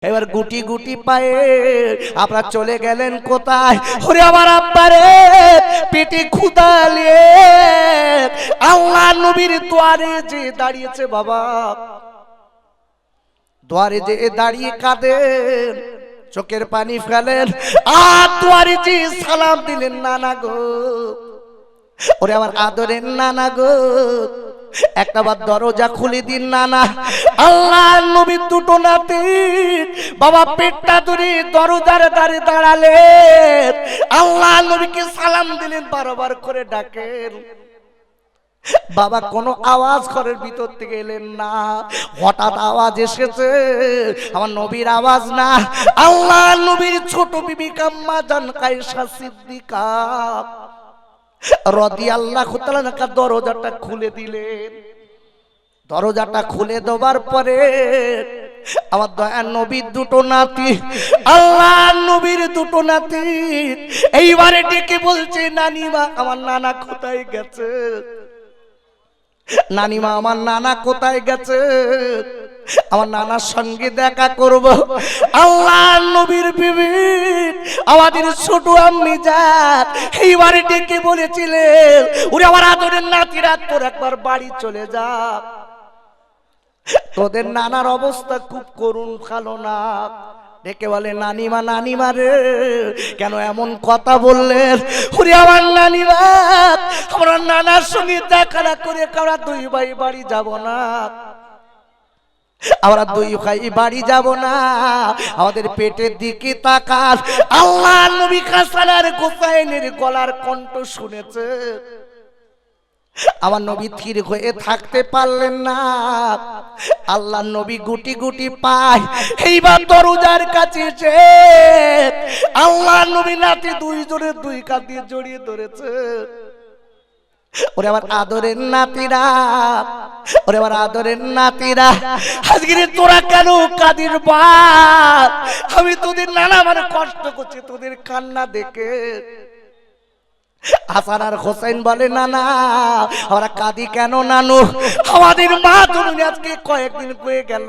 এবার গুটি গুটি পায়ে আপনারা চলে গেলেন কোথায়? ওরে আমার আব্বারে পেটে ক্ষুধা নিয়ে আল্লাহ নবীর দুয়ারে যে দাঁড়িয়েছে বাবা, দুয়ারে যে দাঁড়িয়ে কাঁদেন, চোখের পানি ফেলেন, আর দুয়ারে যে সালাম দিলেন, নানা গো, ওরে আমার আদরের নানা গো, একটাবার দরজা খুলে দিন নানা। আল্লাহ নবীর দুটো নাতি বাবা পেটটা ধরে দরজার দ্বারে দাঁড়ালেন, আল্লাহ নবীকে সালাম দিলেন, বারবার করে ডাকেন। বাবা কোনো আওয়াজ ঘরের ভিতর থেকে এলেন না, হঠাৎ আওয়াজ এসেছে, আমার নবীর আওয়াজ না, আল্লাহ নবীর ছোট বিবি আম্মা জান আয়েশা সিদ্দিকা রাদিয়াল্লাহু তাআলা দরজাটা খুলে দিলেন। দরজাটা খুলে দেওয়ার পরে আমার দয়ার নবীর দুটো নাতি, আল্লাহ নবীর দুটো নাতি এইবারে ডেকে বলছে, নানিমা আমার নানা কোথায় গেছে, নানিমা আমার নানা কোথায় গেছে, আমার নানার সঙ্গে দেখা করব। আল্লাহ নবীর বিবি আমাদের ছোট আম্মি জান এইবারে ডেকে বলেছিলেন, ওরে আমার আদরের নাতিরা তোর একবার বাড়ি চলে যা, তোদের নানার অবস্থা খুব করুণ, ভালো না। ডেকে বলে, নানিমা নানিমা রে কেন এমন কথা বললেন? ওরে আমার নানিমা, আমরা নানার সঙ্গে দেখা না করে আমরা দুই ভাই বাড়ি যাব না, আমরা দুই ভাই বাড়ি যাব না, আমাদের পেটের দিকে তাকান। আল্লাহ নবী হাসান আর হোসাইনের গলার কণ্ঠ শুনেছে, আমার নবী থির হয়ে থাকতে পারলেন না। আল্লাহ নবী গুটি গুটি পায় এইবার দরজার কাছে এসে আল্লাহ নবী নাতি দুইজনে দুই কাঁধ দিয়ে জড়িয়ে ধরেছে। ওরে আমার আদরের নাতিরা, ওরে আমার আদরের নাতিরা, আজকে তোরা কেন কাঁদিস বাপ? আমি তোদের নানা মানে কষ্ট করছি তোদের কান্না দেখে। হাসান আর হোসেন বলে, নানা আমরা কাঁদি কেন নানু? আমাদের মা তুমি আজকে কয়েকদিন হয়ে গেল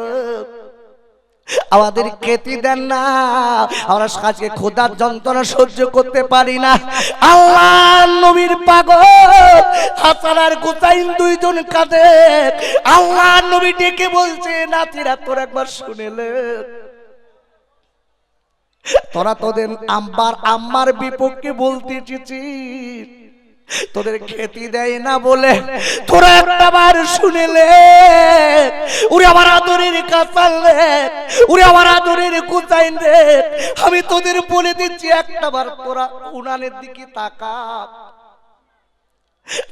আমাদের খেতে দেন না, আমরা আজকে ক্ষুধার যন্ত্রণা সহ্য করতে পারি না। আল্লাহ নবীর পাগল হাসান আর হোসেন দুইজন কাঁদে। আল্লাহ নবী ডেকে বলছে, নাতিরা তোর একবার শুনেলেন, তোরা তোদের আম্মার বিপক্ষে বলতে এসেছিস, তোদের খেতে দেয় না বলে তোরা একটাবার শুনেলে, ওরে আমার আদরের কাসাল রে, ওরে আমার আদরের কুতাইন রে, আমি তোদের বলে দিচ্ছি একটাবার তোরা উনানের দিকে তাকা।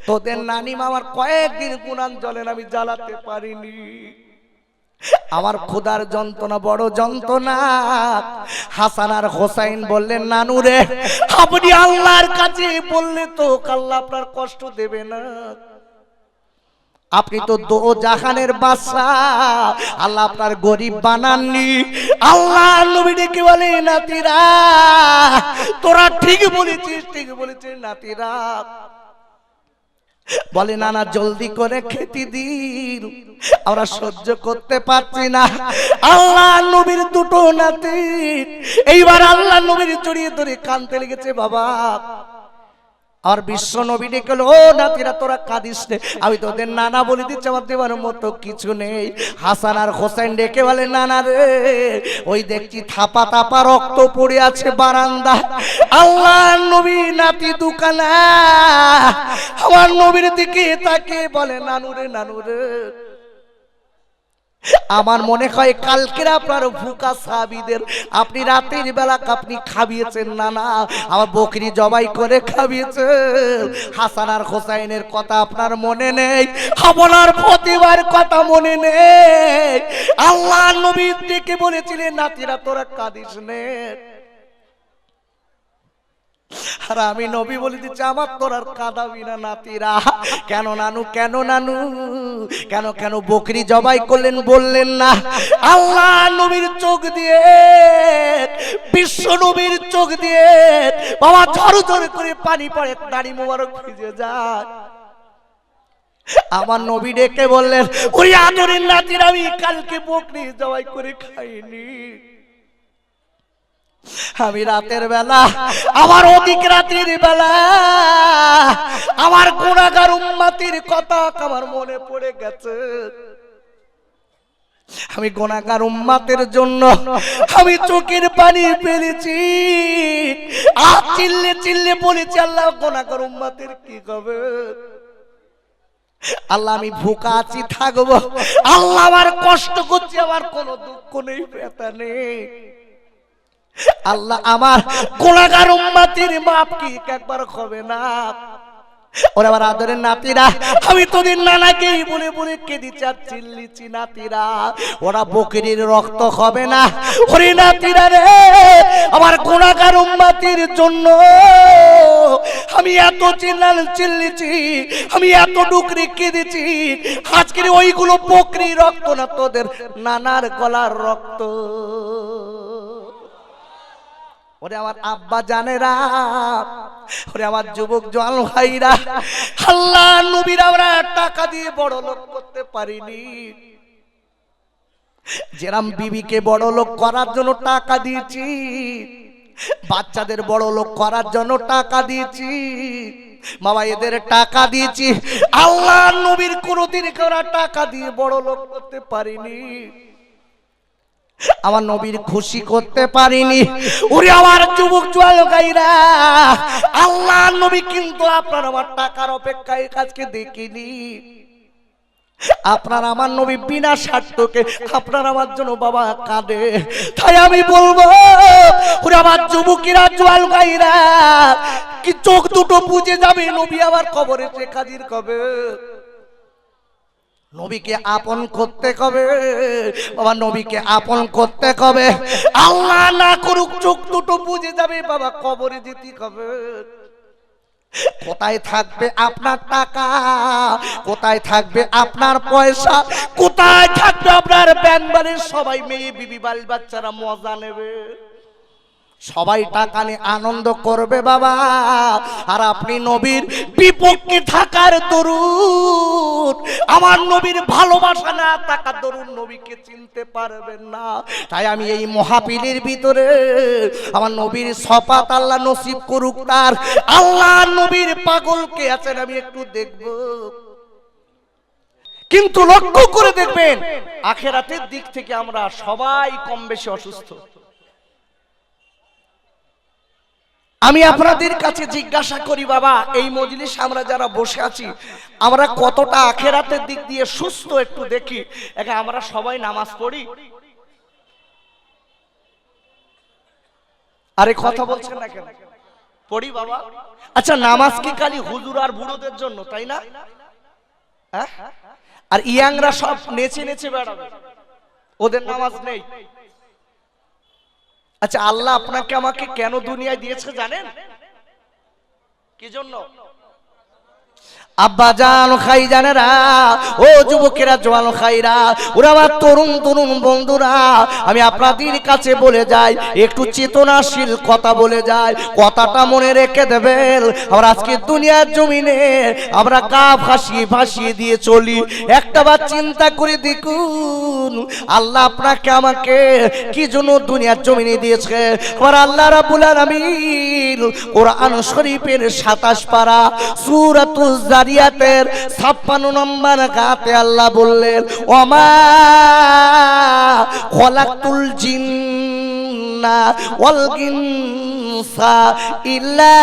তোদের নানি মামার কয়েকদিন উনান জ্বলেন আমি জ্বালাতে পারিনি, আমার ক্ষুধার যন্ত্রণা বড় যন্ত্রণা। হাসান আর হোসাইন বললেন, নানু রে আপনি আল্লাহর কাছে বললে তো আল্লাহ আপনার কষ্ট দেবে না, আপনি তো দো জাহানের বাদশাহ, আল্লাহ আপনার গরিব বানাননি। আল্লাহ নবী ডেকে বলে, নাতিরা তোরা ঠিক বলেছিস, ঠিক বলেছিস নাতিরা। বলে, নানা জলদি করে খেতে দিন, আমরা সহ্য করতে পারছি না। আল্লাহ নবীর দুটো নাতি এইবার আল্লাহ নবীর জড়িয়ে ধরে কাঁদতে লেগেছে বাবা। আর বিশ্ব নবী ডেকে, ও নাতিরা তোরা কাঁদিস নে, আমি তোদের নানা বলে দিচ্ছি, আমার দেওয়ার মতো কিছু নেই। হাসান আর হোসেন ডেকে বলে, নানা রে ওই দেখছি থাপা থাপা রক্ত পড়ে আছে বারান্দা। আল্লাহ নবী নাতি দুখানা আমার নবীর দিকে তাকে বলে, নানু রে নানু রে, আমার মনে হয় কালকের আপনার ভুকা সাহাবীদের আপনি রাতের বেলা আপনি খাবিয়েছেন নানা, আমার বকরি জবাই করে খাবিয়েছেন। হাসান আর হোসাইনের কথা আপনার মনে নেই, আপনার প্রতিবার কথা মনে নেই। আল্লাহ নবী ডেকে বলেছিলেন, নাতিরা তোরা কাঁদিস নে। আর আমি নবী বলে দিচ্ছি, আমার তোর আর কাঁদাবি না নাতিরা। কেন নানু, কেন নানু, কেন কেন বকরি জবাই করলেন বললেন না? আল্লাহ নবীর চোখ দিয়ে, বিশ্ব নবীর চোখ দিয়ে বাবা ঝড় ঝড় করে পানি পড়ে, দাড়ি মোবারক ভিজে যায়। আমার নবী ডেকে বললেন, ওই আদরের নাতিরা আমি কালকে বকরি জবাই করে খাইনি, আমি রাতের বেলা, আমার অধিক রাতের বেলা আমার গুনাহগার উম্মতের কথা আমার মনে পড়ে গেছে। আমি গুনাহগার উম্মতের জন্য আমি চোখের পানি ফেলেছি, আর চিল্লে চিল্লে বলেছি আল্লাহ গুনাহগার উম্মতের কি হবে। আল্লাহ আমি ভুকা আছি থাকবো, আল্লাহ আমার কষ্ট করছি, আমার কোনো দুঃখ নেই, ব্যথা নেই। আল্লাহ আমার গুনাহগার উম্মতের মাপ কি একবার হবে না। ওরা আমার আদরের নাতিরা, আমি তোদের নানাকেই বলে বলে কেঁদে চিল্লিছি নাতিরা, ওরা বকরির রক্ত হবে না। ওরে নাতিরা রে, আমার গুনাহগার উম্মতের জন্য আমি এত চিল্লিছি, আমি এত ডুকরি কেঁদেছি, আজকের ওইগুলো বকরির রক্ত না, তোদের নানার গলার রক্ত। ওরে আমার আব্বা জানেরা, ওরে আমার যুবক জওয়ান ভাইরা, আল্লাহ নবীর আমরা টাকা দিয়ে বড় লোক করতে পারিনি। যেরাম বিবিকে বড় লোক করার জন্য টাকা দিয়েছি, বাচ্চাদের বড় লোক করার জন্য টাকা দিয়েছি, বাবা এদের টাকা দিয়েছি, আল্লাহ নবীর কোনদিন করা টাকা দিয়ে বড় লোক করতে পারিনি, আমার নবীর খুশি করতে পারিনি। ওরে আমার যুবক জওয়ান ভাইরা, আল্লাহ নবী কিন্তু আপনার আমার টাকার অপেক্ষায় কাজকে দেখিনি। আপনার আমার নবী বিনা স্বার্থকে আপনার আমার জন্য বাবা কাঁদে। তাই আমি বলবো ওরে আমার যুবকেরা জওয়ান ভাইরা, কি চোখ দুটো বুঝে যাবে নবী আবার কবরে সে হাজির কবে। নবীকে আপন করতে কবে বাবা, নবীকে আপন করতে কবে। আল্লাহ না করুক চোখ দুটো বুঝে যাবে বাবা, কবরে যেতে কবে। কোথায় থাকবে আপনার টাকা, কোথায় থাকবে আপনার পয়সা, কোথায় থাকবে আপনার ব্যাংবাড়ির সবাই মেয়ে বিবি বাল বাচ্চারা মজা নেবে, সবাই টাকা নিয়ে আনন্দ করবে বাবা, আর আপনি নবীর বিপক্ষে থাকার দরুন, আমার নবীর ভালোবাসা না থাকার দরুন নবীকে চিনতে পারবেন না। তাই আমি এই মহাপিলের ভিতরে আমার নবীর শফাত আল্লাহ নসিব করুক তার। আল্লাহ নবীর পাগল কে আছেন আমি একটু দেখব, কিন্তু লক্ষ্য করে দেখবেন আখিরাতের দিক থেকে আমরা সবাই কম বেশি অসুস্থ। আমি আপনাদের কাছে জিজ্ঞাসা করি বাবা, এই মজলিস আমরা যারা বসে আছি আমরা কতটা আখিরাতের দিক দিয়ে সুস্থ একটু দেখি। আমরা সবাই নামাজ পড়ি? আরে কথা বলছেন না কেন? পড়ি বাবা। আচ্ছা নামাজ কি খালি হুজুর আর বুড়োদের জন্য, তাই না? আর ইয়াংরা সব নেচে নেচে বেড়াবে, ওদের নামাজ নেই? আচ্ছা আল্লাহ আপনাকে আমাকে কেন দুনিয়ায় দিয়েছে জানেন? কি জন্য? আব্বা জান খাই জানেরা, ও যুবকেরা জওয়ান খাইরা, ওরা আমার তরুণ তরুণ বন্ধুরা, আমি আপনাদের কাছে বলে যাই, একটু চেতনাশীল কথা বলে যাই, কথাটা মনে রেখে দেবেন। আমরা আজকে দুনিয়ার জমিনে আমরা গা ভাসিয়ে ভাসিয়ে দিয়ে চলি, একটা বার চিন্তা করে দেখুন আল্লাহ আপনাকে আমাকে কি জন্য দুনিয়ার জমিনে দিয়েছে। আমার আল্লাহ রাব্বুল আলামিন কোরআন শরীফের 27 পারা সূরাতুজ জারিয়াতের 56 নম্বর আয়াতে আল্লাহ বললেন, ওমা খলাকতুল জিন্না ওয়াল ইনসা ইল্লা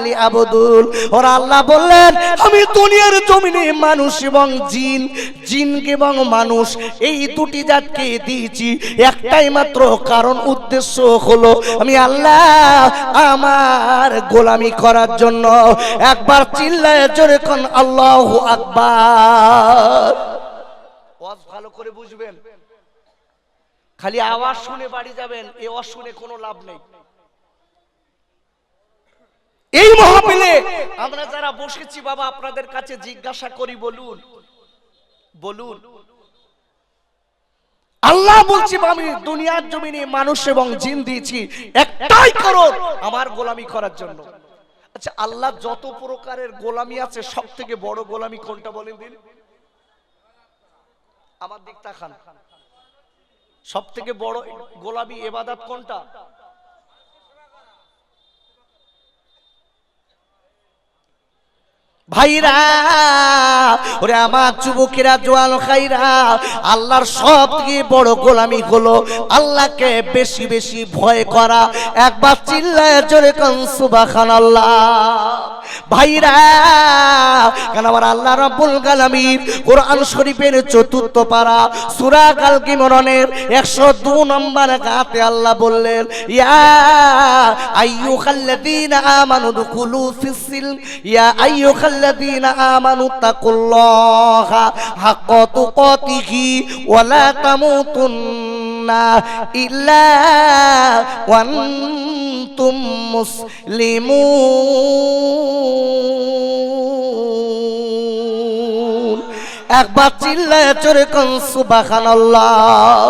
লিয়াবুদুন। আর আল্লাহ বললেন আমি দুনিয়ার জমিনে মানুষ এবং জিন, জিনকে এবং মানুষ এই দুটি জাতকে দিয়েছি একটাই মাত্র কারণ, উদ্দেশ্য হলো আমি আল্লাহ আমার গোলামি করার জন্য। একবার চিল্লায় জোরে কোন আল্লাহু আকবার। ওয়াজ ভালো করে বুঝবেন, খালি আওয়াজ শুনে বাড়ি যাবেন, এই আওয়াজ শুনে কোনো লাভ নেই। এই মাহফিলে আমরা যারা বসেছি বাবা আপনাদের কাছে জিজ্ঞাসা করি, বলুন বলুন আল্লাহ বলছি আমি দুনিয়ার জমিনে মানুষ এবং জিন দিয়েছি একটাই কারণ, আমার গোলামি করার জন্য। আচ্ছা আল্লাহ যত প্রকারের গোলামি আছে সব থেকে বড় গোলামি কোনটা বলেন দিন? আমার দিক তাকান, সব থেকে বড় গোলামি ইবাদত কোনটা? ভাইরা, ওরে আমার যুবকেরা, জোয়ান খাইরা, আল্লাহর সবথেকে বড় গোলামি হলো আল্লাহকে বেশি বেশি ভয় করা। একবার চিল্লায় জোরে কোন সুবহানাল্লাহ। ভাইরা, কেন আমার আল্লাহ রাব্বুল আলামিন কোরআন শরীফের ৪র্থ পারা সূরা আল ইমরানের ১০২ নম্বর আয়াতে আল্লাহ বললেন, ইয়া আইয়ুহাল্লাযীনা আমানু দুখুলু ফিস-সিলম, ইয়া আইয়ুহাল্লাযীনা আমানু তাকুল্লাহা হাক্কা তুকাতিহি ওয়া লা তামুতুন্না ইল্লা ওয়া আনতুম মুসলিমুন। একবার চিল্লায় জোরে কোন সুবহানাল্লাহ।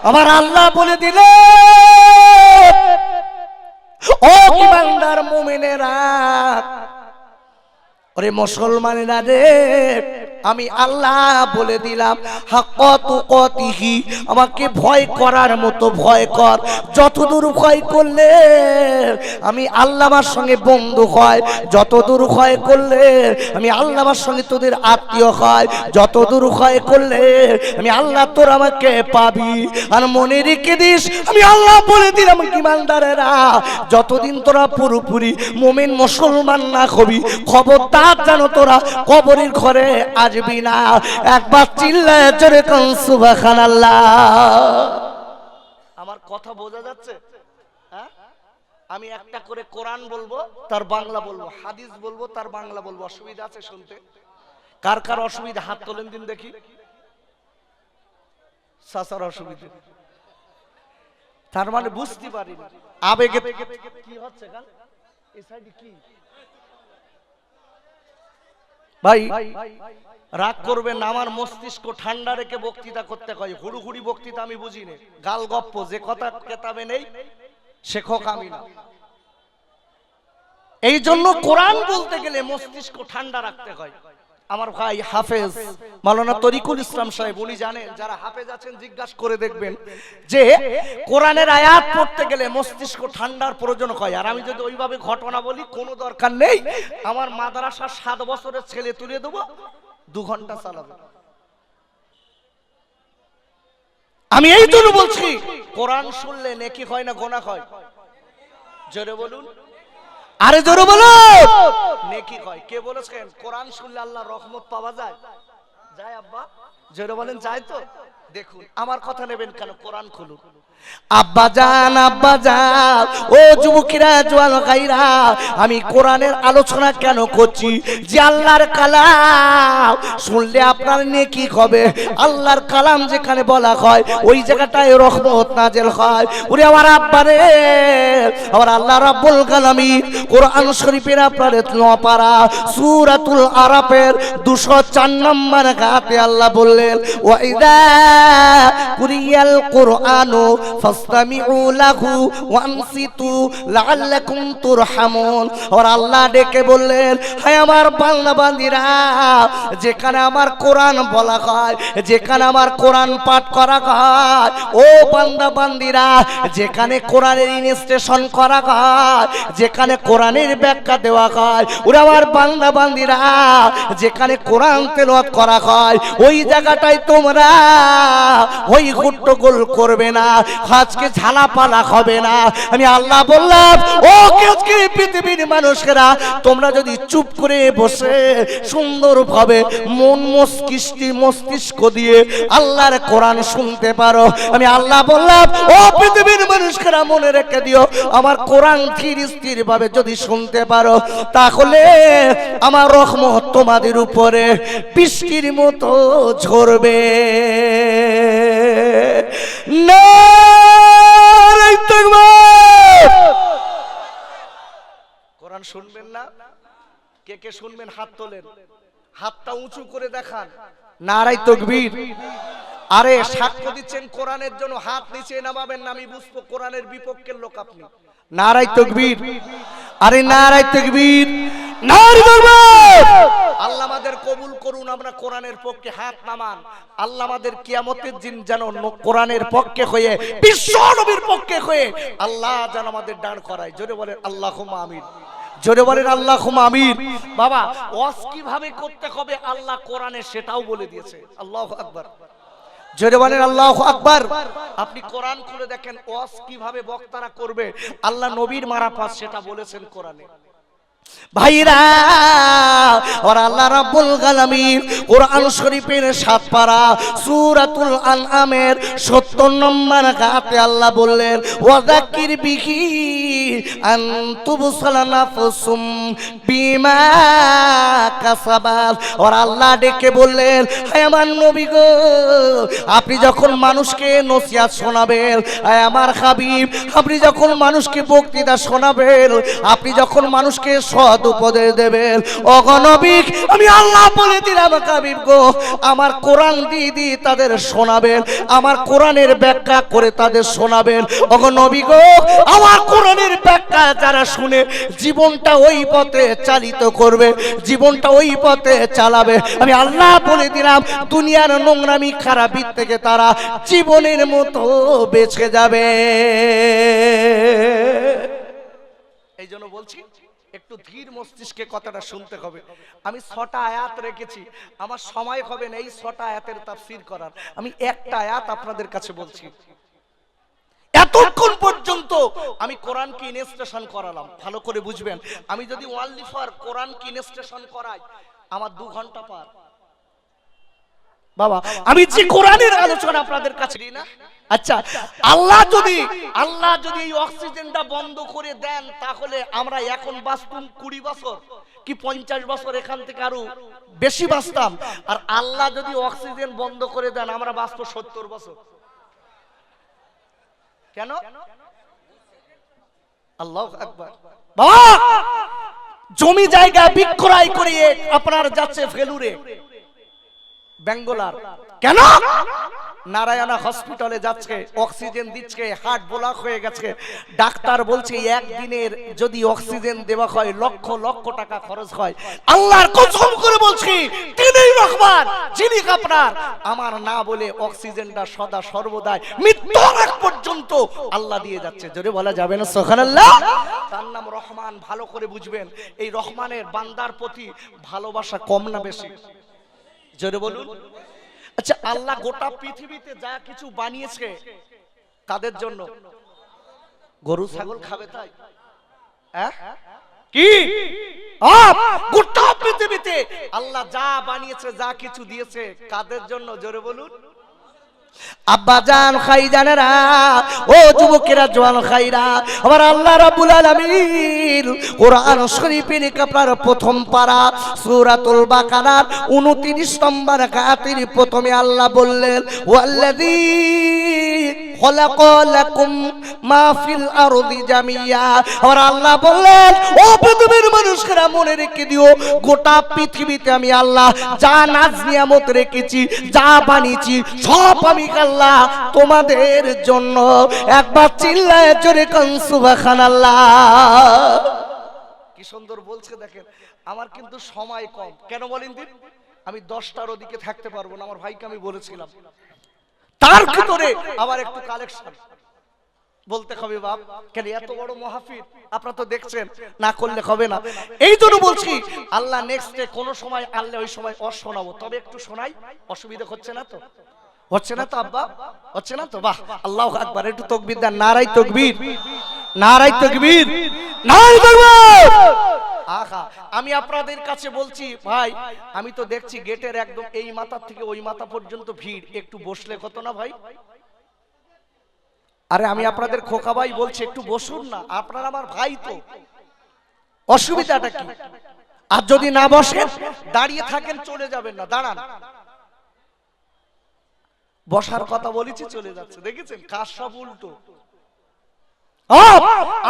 আমার আল্লাহ বলে দিলেন, ও ঈমানদার মুমিনেরা, ওরে মুসলমানেরা রে, আমি আল্লাহ বলে দিলাম হাক্কা তুকাতিহি, আমাকে ভয় করার মতো ভয় কর। যতদূর ভয় করলে আমি আল্লাহ আমার সঙ্গে বন্ধু হয়, যতদূর ভয় করলে আমি আল্লাহ আমার সঙ্গে তোদের আত্মীয় হয়, যতদূর ভয় করলে আমি আল্লাহ তোর আমাকে পাবি। আর মনে রেখে দিস, আমি আল্লাহ বলে দিলাম ঈমানদারেরা, যতদিন তোরা পুরোপুরি মুমিন মুসলমান না হবি, খবরদার যেন তোরা কবরের ঘরে আসবি না। একবার চিল্লায় জোরে কোন সুবহানাল্লাহ। আমার কথা বোঝা যাচ্ছে? আমি একটা করে কোরআন বলবো, তার বাংলা বলবো, হাদিস বলবো, তার বাংলা বলবো। অসুবিধা আছে শুনতে? কার কার অসুবিধা হাত তোলেন দিন দেখি। সাসার অসুবিধা, তার মানে বুঝতে পারি আবেগে কি হচ্ছে। গান এই সাইডে কি ভাই, রাগ করবেন না, আমার মস্তিষ্ক ঠান্ডা রেখে বক্তৃতা করতে হয়। হুড়ুহুড়ি বক্তৃতা আমি বুঝি না, গাল গপ্প যে কথা কেতাবে নেই শেখক আমি না। এই জন্য কোরআন বলতে গেলে মস্তিষ্ক ঠান্ডা রাখতে হয়। আমার ভাই হাফেজ মাওলানা তরিকুল ইসলাম সাহেব, উনি জানেন, যারা হাফেজ আছেন জিজ্ঞাসা করে দেখবেন যে কোরআনের আয়াত পড়তে গেলে মস্তিষ্ক ঠান্ডার প্রয়োজন হয়। আর আমি যদি ওইভাবে ঘটনা বলি, কোনো দরকার নেই। আমার মাদ্রাসার 7 বছরের ছেলে তুলে দেবো, 2 ঘন্টা চালাবো। আমি এই জন্য বলছি, কোরআন শুনলে নেকি হয় না গোনাহ হয়? জোরে বলুন, আরে জোরে বলুন, নেকি হয়। কে বলেছেন কোরআন শুনলে আল্লাহর রহমত পাওয়া যায়? যায় আব্বা, জোরে বলেন যায় তো? দেখুন, আমার কথা নেবেন কেন? কোরআন খুলুন। আব্বা জান, আব্বা জান, ও যুবকেরা, জওয়ান ভাইরা, আমি কোরআনের আলোচনা কেন করছি? যে আল্লাহর কালাম শুনলে আপনার নেকি হবে। আল্লাহর কালাম যেখানে বলা হয়, ওই জায়গাটায় রহমত নাজেল হয়। ওরে আমার আব্বা রে, আমার আল্লাহ রাব্বুল আলামিন কোরআন শরীফের আপনার 9 পারা সূরাতুল আরাফের 204 নম্বর আয়াতে আল্লাহ বললেন, ওয়া ইযা কুরিয়াল কুরআনু ফাসতামিউ লাহু ওয়ানসিতু লাআল্লাকুম তুরহামুন। আর আল্লাহ ডেকে বললেন, হে আমার বান্দা বান্দীরা, যেখানে আমার কোরআন বলা হয়, যেখানে আমার কোরআন পাঠ করা হয়, ও বান্দা বান্দীরা, যেখানে কোরআনের ইনস্টেশন করা হয়, যেখানে কোরআনের ব্যাখ্যা দেওয়া হয়, ওরে আমার বান্দা বান্দীরা, যেখানে কোরআন তেলাওয়াত করা হয়, ওই জায়গাটায় তোমরা ওই গন্ডগোল করবে না, আজকে ঝালাপালা হবে না। আমি আল্লাহ বললাম, ও আজকে পৃথিবীর মানুষেরা, তোমরা যদি চুপ করে বসে সুন্দরভাবে মন মস্তিষ্ক দিয়ে আল্লাহর কোরআন শুনতে পারো, আমি আল্লাহ বললাম, ও পৃথিবীর মানুষেরা, মনে রেখে দিও, আমার কোরআন ধীর স্থির ভাবে যদি শুনতে পারো, তাহলে আমার রহমত তোমাদের উপরে বৃষ্টির মতো ঝরবে। কোরআন শুনবেন না? কে কে শুনবেন হাত তোলেন, হাতটা উঁচু করে দেখান। নারায়ে তাকবীর। আরে সাক্ষ্য দিচ্ছেন কোরআনের জন্য, হাত নিচে নামাবেন না, আমি বুঝবো কোরআনের বিপক্ষের লোক আপনি। নারায়ে তাকবীর, আরে নারায়ে তাকবীর, নারায়ে তাকবীর। আল্লাহ আমাদের কবুল করুন, আমরা কোরআনের পক্ষে হাত নামান। আল্লাহ আমাদের কিয়ামতের দিন যেন কোরআনের পক্ষে হয়ে, বিশ্ব নবীর পক্ষে হয়ে আল্লাহ যেন আমাদের দাঁড় করায়। জোরে বলেন আল্লাহুম্মা আমিন। জোরে বলেন আল্লাহুম্মা আমিন। বাবা ওয়াজ কিভাবে করতে হবে আল্লাহ কোরআনে সেটাও বলে দিয়েছে। আল্লাহু আকবার, জোরে বলেন আল্লাহু আকবার। আপনি কোরআন খুলে দেখেন ওয়াজ কিভাবে বক্তারা করবে, আল্লাহ নবীর মারাফাত সেটা বলেছেন কোরআনে। ভাইরা আর আল্লাহ রাব্বুল আলামিন কোরআন শরীফের 7 পারা সূরাতুল আনআমের 70 নম্বর আয়াতে আল্লাহ বললেন ওয়াযাক্কির বিহি আন তুবসালা নাফসুম বিমা কাসাবাত। আর আল্লাহ ডেকে বললেন হে আমার নবী গো, আপনি যখন মানুষকে নসিহত শোনাবেন, হে আমার হাবিব আপনি যখন মানুষকে বক্তৃতা শোনাবেন, আপনি যখন মানুষকে সৎ উপদেশ দেবেন, ওগো নবী আমি আল্লাহ বলে দিলাম হাবিব গো, আমার কোরআন দিয়ে তাদের শোনাবেন, আমার কোরআনের ব্যাখ্যা করে তাদের শোনাবেন। ওগো নবী গো, আমার কোরআনের ব্যাখ্যা যারা শুনে জীবনটা ওই পথে চালিত করবে, জীবনটা ওই পথে চালাবে, আমি আল্লাহ বলে দিলাম দুনিয়ার নোংরামি খারাপি থেকে তারা জীবনের মতো বেঁচে যাবে। এই জন্য বলছি একটু ধীর মস্তিষ্কে কথাটা শুনতে হবে। আমি 6টা আয়াত রেখেছি, আমার সময় হবে না এই 6টা আয়াতের তাফসীর করার, আমি একটা আয়াত আপনাদের কাছে বলছি। এতক্ষণ পর্যন্ত আমি কোরআনকে ইনস্টেশন করালাম, ভালো করে বুঝবেন। আমি যদি ওয়াল্লিফার কোরআনকে ইনস্টেশন করাই আমার 2 ঘন্টা পার। বাবা আমি যে কোরআনের আলোচনা আপনাদের কাছে দিই না, আচ্ছা আল্লাহ যদি এই অক্সিজেনটা বন্ধ করে দেন তাহলে আমরা এখন বাঁচতাম 20 বছর কি 50 বছর, এখান থেকে আরো বেশি বাঁচতাম। আর আল্লাহ যদি অক্সিজেন বন্ধ করে দেন আমরা বাঁচবো 70 বছর। কেন? আল্লাহু আকবার। বাবা জমি জায়গা বিক্রয় করে আপনার যাচ্ছে ফেলুরে, বেঙ্গলার, কেন? নারায়ণা হসপিটালে যাচ্ছে, অক্সিজেন দিচ্ছে, হার্ট ব্লক হয়ে গেছে, ডাক্তার বলছে একদিনের যদি অক্সিজেন দেওয়া হয় লক্ষ লক্ষ টাকা খরচ হয়। আল্লাহর কসম করে বলছি তিনিই রহমান যিনি আপনার আমার না বলে অক্সিজেনটা সদা সর্বদাই মৃত্যুর আগ পর্যন্ত আল্লাহ দিয়ে যাচ্ছে। জোরে বলা যাবে না সুবহানাল্লাহ? তার নাম রহমান, ভালো করে বুঝবেন। এই রহমানের বান্দার প্রতি ভালোবাসা কম না বেশি? জোরে বলুন। আচ্ছা আল্লাহ গোটা পৃথিবীতে যা কিছু বানিয়েছে কাদের জন্য? গরু ছাগল খাবে তাই? কি গোটা পৃথিবীতে আল্লাহ যা বানিয়েছে যা কিছু দিয়েছে কাদের জন্য? জোরে বলুন। আব্বাজান খাইজানেরা, ও যুবকেরা জওয়ান খাইরা, আমার আল্লাহ রাব্বুল আলামিন কোরআন শরীফের আপনার প্রথম পারা সূরাতুল বাকারার 29 নম্বর আয়াতের প্রথমে আল্লাহ বললেন ওয়াল্লাযী খলাকালাকুম মা ফিল আরদি জামিয়া। আর আল্লাহ বললেন ও পৃথিবীর মানুষেরা মনে রেখে দিও গোটা পৃথিবীতে আমি আল্লাহ যা নাজ নিয়ামত রেখেছি, যা বানিয়েছি সব আমি আল্লাহ তোমাদের জন্য। একবার চিল্লায় জোরে কোন সুবহানাল্লাহ। কি সুন্দর বলছে দেখেন। আমার কিন্তু সময় কম, কেন বলেন দিন? আমি 10টার ওদিকে থাকতে পারবো না, আমার ভাইকে আমি বলেছিলাম। তার ভিতরে আবার একটু কালেকশন বলতে হবে। বাপ কেন এত বড় মাহফিল আপনারা তো দেখছেন, না করলে হবে না। এই জন্য বলছি আল্লাহ নেক্সটে কোন সময় আল্লাহ ওই সময় শোনাবো, তবে একটু শোনাই। অসুবিধা হচ্ছে না তো? হচ্ছে না তো আব্বা? হচ্ছে না তো? বাহ আল্লাহু আকবার। একটু তাকবীর দেন। নারায়ে তাকবীর, নারায়ে তাকবীর, নারায়ে তাকবীর। আহা আমি আপনাদের কাছে বলছি ভাই, আমি তো দেখছি গেটের একদম এই মাথা থেকে ওই মাথা পর্যন্ত ভিড়, একটু বসলে কত না ভাই? আরে আমি আপনাদের খোকা ভাই বলছি একটু বসুন না, আপনারা আমার ভাই তো, অসুবিধাটা কি? আর যদি না বসেন দাঁড়িয়ে থাকেন চলে যাবেন না, দাঁড়ান। বসার কথা বলেছি চলে যাচ্ছে, দেখেছেন কাজ সব উল্টো।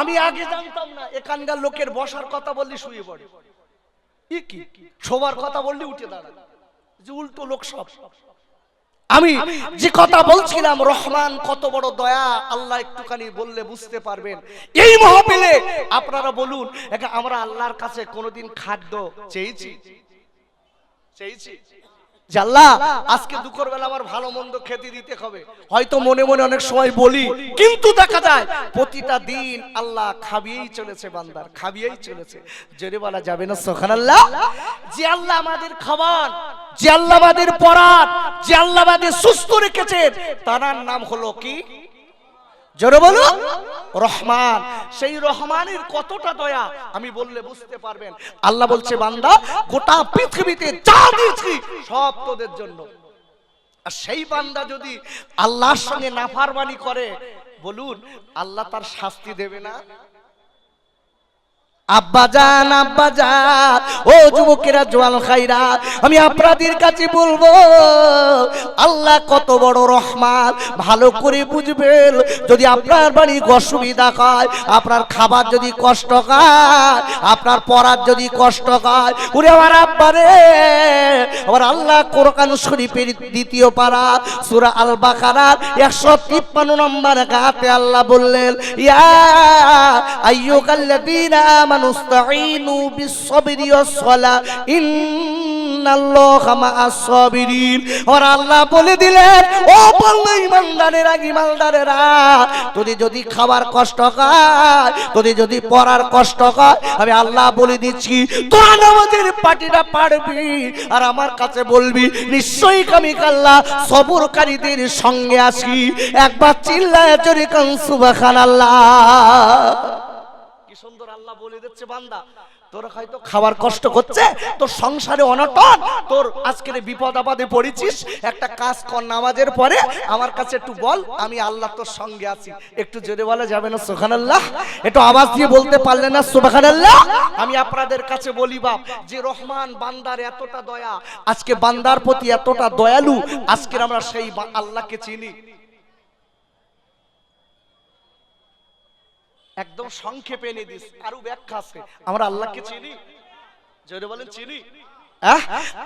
আমি আগে জানতাম না এখানকার লোকের বসার কথা বললে শুয়ে পড়ে, কি শোবার কথা বললে উঠে দাঁড়ায়, যে উল্টো লোক সব। আমি যে কথা বলছিলাম রহমান কত বড় দয়া, আল্লাহ একটুখানি বললে বুঝতে পারবেন। এই মাহফিলে আপনারা বলুন আমরা আল্লাহর কাছে কোনোদিন খাদ্য চেয়েছি? যে আল্লাহ আজকে দুপুর বেলা আমার ভালো মন্দ খেতে দিতে হবে। হয়তো মনে মনে অনেক সময় বলি, কিন্তু দেখা যায় প্রতিটা দিন আল্লাহ খাবিয়েই চলেছে, বান্দার খাবিয়েই চলেছে। জোরে বলা যাবে না সুবহানাল্লাহ? যে আল্লাহ আমাদের খাবার, যে আল্লাহ আমাদের পরার, যে আল্লাহ আমাদের সুস্থ রেখেছেন, তার নাম হলো কি? জোরে বলো, রহমান। সেই রহমানের কতটা দয়া আমি বললে বুঝতে পারবেন। আল্লাহ বলছে বান্দা গোটা পৃথিবীতে যা দিয়েছি সব তোদের জন্য। আর সেই বান্দা যদি আল্লাহর সঙ্গে নাফরমানি করে, বলুন আল্লাহ তার শাস্তি দেবে না? আব্বাজান আব্বাজান, ও যুবকেরা জওয়ান খাইরা, আমি আপনাদের কাছে বলবো আল্লাহ কত বড় রহমান ভালো করে বুঝবেন। যদি আপনার বাড়ি অসুবিধা হয়, আপনার খাবার যদি কষ্ট হয়, আপনার পড়ার যদি কষ্ট হয়, ওরে আমার আব্বারে, আমার আল্লাহ কোরআন শরীফের 2য় পারা সূরা আল বাকারার 153 নম্বর আয়াতে আল্লাহ বললেন, ইয়া আইয়ুহাল্লাযীনা আমানুস্তাঈনু বিস-সাবরি ওয়াস-সালাহ ইন্নাল্লাহা মা'আস-সাবিরিন। আর আল্লাহ বলে দিলেন, ও বান্দা ঈমানদারেরা, ঈমানদারেরা, তোদের যদি খাবার কষ্ট হয়, তোদের যদি পড়ার কষ্ট হয়, আমি আল্লাহ বলে দিচ্ছি তোরা নামাজের পাটিটা পারবি আর আমার কাছে বলবি, নিশ্চয়ই আমি আল্লাহ সবরকারীদের সঙ্গে আছি। একবার চিল্লায় জোরে কান সুবহানাল্লাহ। কি সুন্দর আল্লাহ বলে দিচ্ছে, বান্দা তোর হয়তো খাবার কষ্ট করছে, তোর সংসারে অনটন, তোর আজকের বিপদ আপদে পড়েছিস, একটা কাজ কর, নামাজের পরে আমার কাছে একটু বল, আমি আল্লাহ তোর সঙ্গে আছি। একটু জোরে বলা যাবে না সুবহানাল্লাহ? একটু আওয়াজ দিয়ে বলতে পারলে না সুবহানাল্লাহ? আমি আপনাদের কাছে বলি বাপ, যে রহমান বান্দার এতটা দয়া, আজকে বান্দার প্রতি এতটা দয়ালু, আজকে আমরা সেই আল্লাহকে চিনি। একদম সংক্ষেপে এনে দিস, আরো ব্যাখ্যা আছে। আমরা আল্লাহকে চিনি? জোরে বলেন চিনি?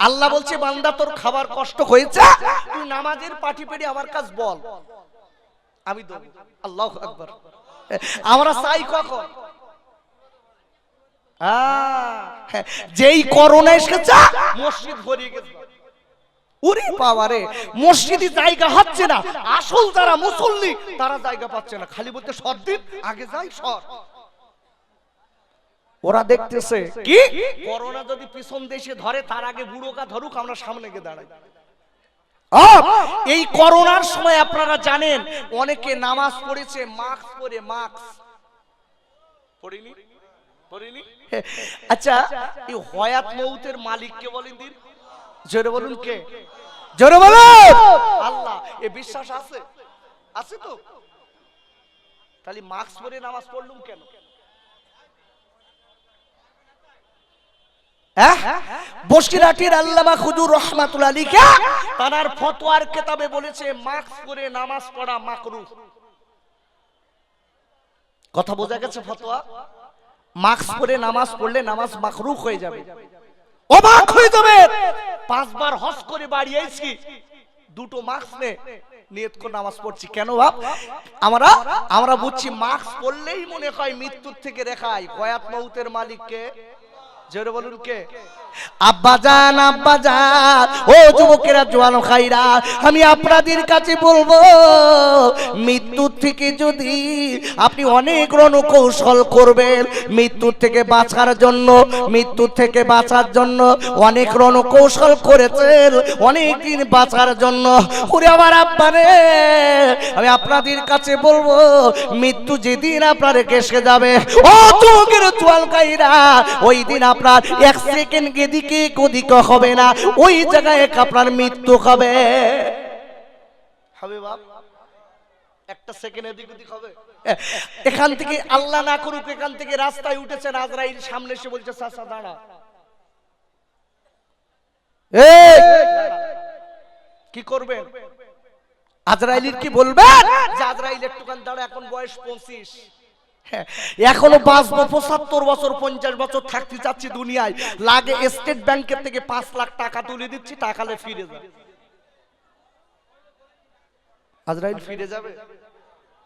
আল্লাহ বলছে বান্দা তোর খাবার কষ্ট হয়েছে, তুই নামাজের পাটি পেড়ে আমার কাছে বল, আমি দেব। আল্লাহু আকবার। আমরা চাই কখন? যেই করোনা এসেছে মসজিদ ভরে গেছে, ওরে বাবারে, মসজিদে জায়গা হচ্ছে না, আসল যারা মুসল্লি তারা জায়গা পাচ্ছে না, খালি বলতে সর দিন, আগে যাই সর। ওরা দেখতেছে কি করোনা যদি পিছন দেশে ধরে, তার আগে বুড়োকা ধরুক, আমরা সামনে গিয়ে দাঁড়াই। এই করোনার সময় আপনারা জানেন অনেকে নামাজ পড়েছে মাস্ক পরে, মাস্ক পড়িনি পড়িনি। আচ্ছা, এই হয়াত মউতের মালিক কে বলেন দিন? জোরে বলুন কে? জোরে বলুন আল্লাহ। এ বিশ্বাস আছে? আছে তো? তাহলে মাস্ক পরে নামাজ পড়লুম কেন? বসিরহাটের আল্লামা হুজুর রহমাতুল্লাহ আলাইহি তার ফতোয়ার কিতাবে বলেছে মাস্ক পরে নামাজ পড়া মাকরুহ। কথা বোঝা গেছে? ফতোয়া, মাস্ক পরে নামাজ পড়লে নামাজ মাকরুহ হয়ে যাবে। অবাক হয়ে যাবে, 5 বার হজ করে বাড়ি আইছি, 2টো মাস্ক নিয়ত করে নামাজ পড়ছি। কেন বাপ? আমরা বুঝছি মাস্ক পড়লেই মনে হয় মৃত্যুর থেকে রেখায়। হয়াত মউতের মালিককে জোরে বলুন কে? আব্বাজান আব্বাজান, ও যুবকেরা জওয়ান খাইরা, আমি আপনাদের কাছে বলবো মৃত্যুর থেকে যদি আপনি অনেক রণকৌশল করবেন, মৃত্যুর থেকে বাঁচার জন্য, মৃত্যুর থেকে বাঁচার জন্য অনেক রণকৌশল করেছেন, অনেক দিন বাঁচার জন্য। ওরে আমার আব্বারে, আমি আপনাদের কাছে বলবো মৃত্যু যেদিন আপনার কেসে যাবে, ও যুবকেরা জওয়ান খাইরা, ওই দিন আপনার 1 সেকেন্ড এদিকে ওদিক হবে না, ওই জায়গায় আপনার মৃত্যু হবে। হবে বাপ? 1 সেকেন্ড এদিক ওদিক হবে? এখান থেকে আল্লাহ না করুক, এখান থেকে রাস্তায় উঠেছেন, আজরাইল সামনে এসে বলছে চাচা দাঁড়া, কি করবেন? আজরাইলের কি বলবেন? যে আজরাইল একটুখান দাঁড়া, এখন বয়স 25, এখনো বাঁচবো 75 বছর 50 বছর থাকতে চাচ্ছি দুনিয়ায়, লাগে স্টেট ব্যাংকের থেকে 5 লাখ টাকা তুলে দিচ্ছি, টাকালে ফিরে যাবে। আজরাইল ফিরে যাবে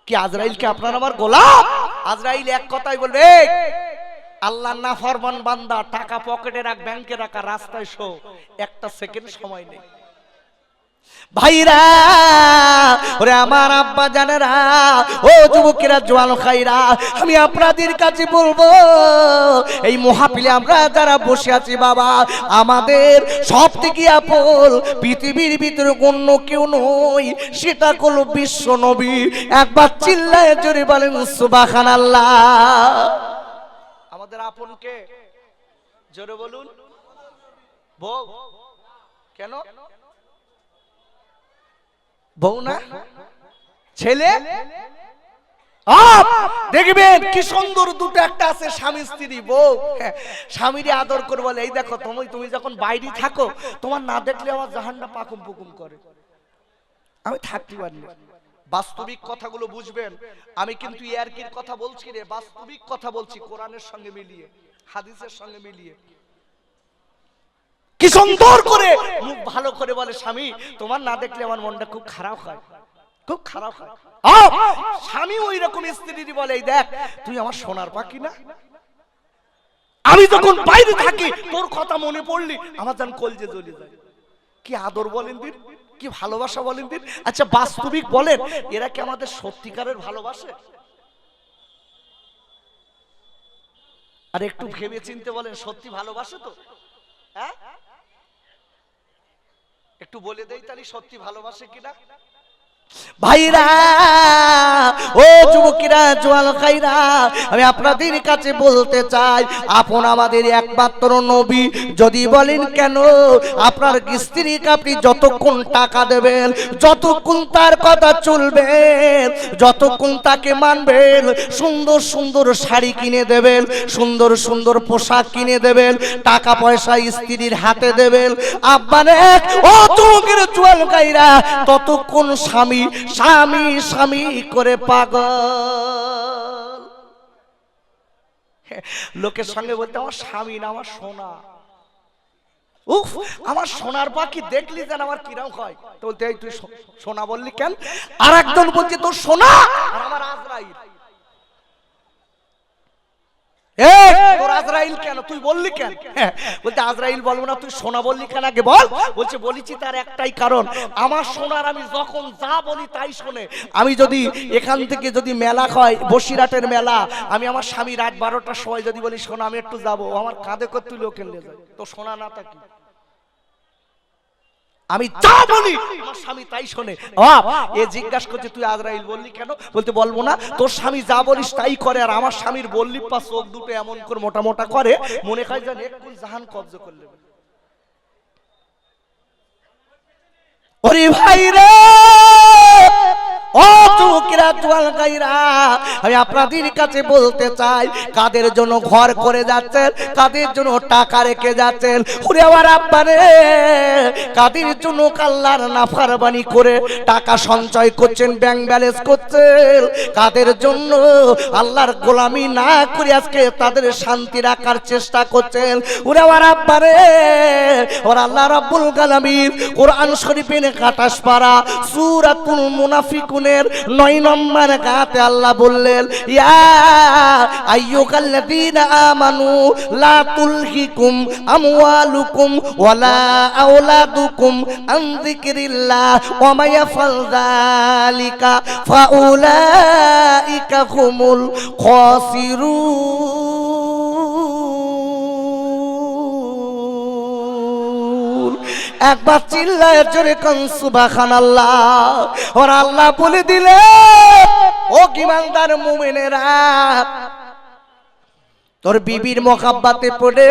কি? আজরাইল কি আপনার আমার গোলাম? আজরাইল এক কথাই বলবে, আল্লাহ নাফরমান বান্দা, টাকা পকেটে রাখ, ব্যাংকে রাখা, রাস্তায় শো, 1 সেকেন্ড সময় নেই। ভাইরা, ওরে আমার আব্বা জানেরা, ও যুবকেরা, জোয়ান খাইরা, আমি আপনাদের কাছে বলবো, এই মহাপিলে আমরা যারা বসে আছি বাবা, আমাদের সব থেকে আপন পৃথিবীর ভিতরে অন্য কেউ নয়, সেটা হলো বিশ্ব নবী। একবার চিল্লায় জোরে বলেন সুবহানাল্লাহ। আমাদের আপন কে? জোরে বলুন। বউ? কেন? বউ না, ছেলে? দেখবেন কি সুন্দর দুটো, একটা আছে স্বামী স্ত্রী, বউ স্বামীরে আদর করে বলে, এই দেখো তুমি যখন বাইরে থাকো, তোমার না দেখলে আমার জাহান্না পাকুম পুকুম করে, আমি থাকতে পারি না। বাস্তবিক কথাগুলো বুঝবেন। আমি কিন্তু ইয়ারকির কথা বলছি রে, বাস্তবিক কথা বলছি, কোরআনের সঙ্গে মিলিয়ে, হাদিসের সঙ্গে মিলিয়ে। কি সুন্দর করে মুখ ভালো করে বলে, স্বামী তোমার না দেখলে আমার মনটা খুব খারাপ হয়, খুব খারাপ হয়। স্বামী ওই রকম স্ত্রী বলে, এই দেখ তুই আমার সোনার পাখি না, আমি যখন বাইরে থাকি তোর কথা মনে পড়লি আমার যেন কলজে জ্বলে যায়। কি আদর বলেন দিন, কি ভালোবাসা বলেন দিন। আচ্ছা বাস্তবিক বলেন, এরা কি আমাদের সত্যিকারের ভালোবাসে? আর একটু ভেবে চিনতে বলেন, সত্যি ভালোবাসে তো? হ্যাঁ, একটু বলে দেই তাহলে সত্যি ভালোবাসে কিনা। ভাইরা, ও যুবকেরা, জোয়ান খাইরা, আমি আপনাদের কাছে বলতে চাই, আপন আমাদের একমাত্র নবী। যদি বলেন কেন, আপনার স্ত্রীকে আপনি যতক্ষণ টাকা দেবেন, যতক্ষণ তার কথা চলবেন, যতক্ষণ তাকে মানবেন, সুন্দর সুন্দর শাড়ি কিনে দেবেন, সুন্দর সুন্দর পোশাক কিনে দেবেন, টাকা পয়সা স্ত্রীর হাতে দেবেন, আব্বানে ও যুবকেরা, জোয়ান খাইরা, ততক্ষণ স্বামী স্বামী স্বামী করে পাগল। লোকের সঙ্গে বলতে, আমার স্বামী না, আমার সোনা, উফ আমার সোনার পাখি দেখলি যেন আমার কিরম হয়। তো বলতে, এই তুই সোনা বললি কেন? আর একজন বলছে, তোর সোনা আর আমার আজরাইল। তোর আজরাইল কেন, তুই বললি কেন? বলতে, আজরাইল বলবো না, তুই সোনা বললি কেন আগে বল। বলছে, বলেছি তার একটাই কারণ, আমার সোনার আমি যখন যা বলি তাই শোনে। আমি যদি এখান থেকে যদি মেলা হয়, বসিরহাটের মেলা, আমি আমার স্বামী রাত 12টার সময় যদি বলি সোনা আমি একটু যাবো, আমার কাঁধে করে তুই লোকে নিয়ে যায়, তো সোনা না থাকি, আমি যা বলি আমার স্বামী তাই শোনে। এ জিজ্ঞাসা করছে, তুই আজরাইল বললি কেন? বলতে, বলবো না, তোর স্বামী যা বলিস তাই করে, আর আমার স্বামীর বললি পা চোখ দুটো এমন করে মোটা মোটা করে, মনে হয় যেন একটু জাহান কব্জ করলে। ওরে ভাই রে, ও যুবকেরা, জোয়ান গাইরা, আমি আপনাদের কাছে বলতে চাই, কাদের জন্য ঘর করে যাচ্ছেন, কাদের জন্য টাকা রেখে যাচ্ছেন, ওরে আমার আব্বা রে, কাদের জন্য আল্লাহর নাফরমানি করে টাকা সঞ্চয় করছেন, ব্যাংক ব্যালেন্স করছেন, কাদের জন্য আল্লাহর গোলামি না করে আজকে তাদের শান্তি রাখার চেষ্টা করছেন, ওরে আমার আব্বা রে, ওরা আল্লাহ রাব্বুল আলামিন কোরআন শরীফের 28 পারা সূরাতুল মুনাফিকুনের 9 নম্বর আয়াতে আল্লাহ বললেন, ইয়া আইয়ুহাল্লাযীনা আমানু লা তুলহিকুম আমওয়ালুকুম ওয়ালা আওলাদুকুম আন যিকরিল্লাহ ওয়া মা ইয়াফআল যালিকা ফাউলাইকা হুমুল খাসিরুন। একবার চিল্লায় জোরে কোন সুবহানাল্লাহ। ওর আল্লাহ বলে দিলে, ও ঈমানদার মুমিনেরা, তোর বিবির মোহাব্বতে পড়ে,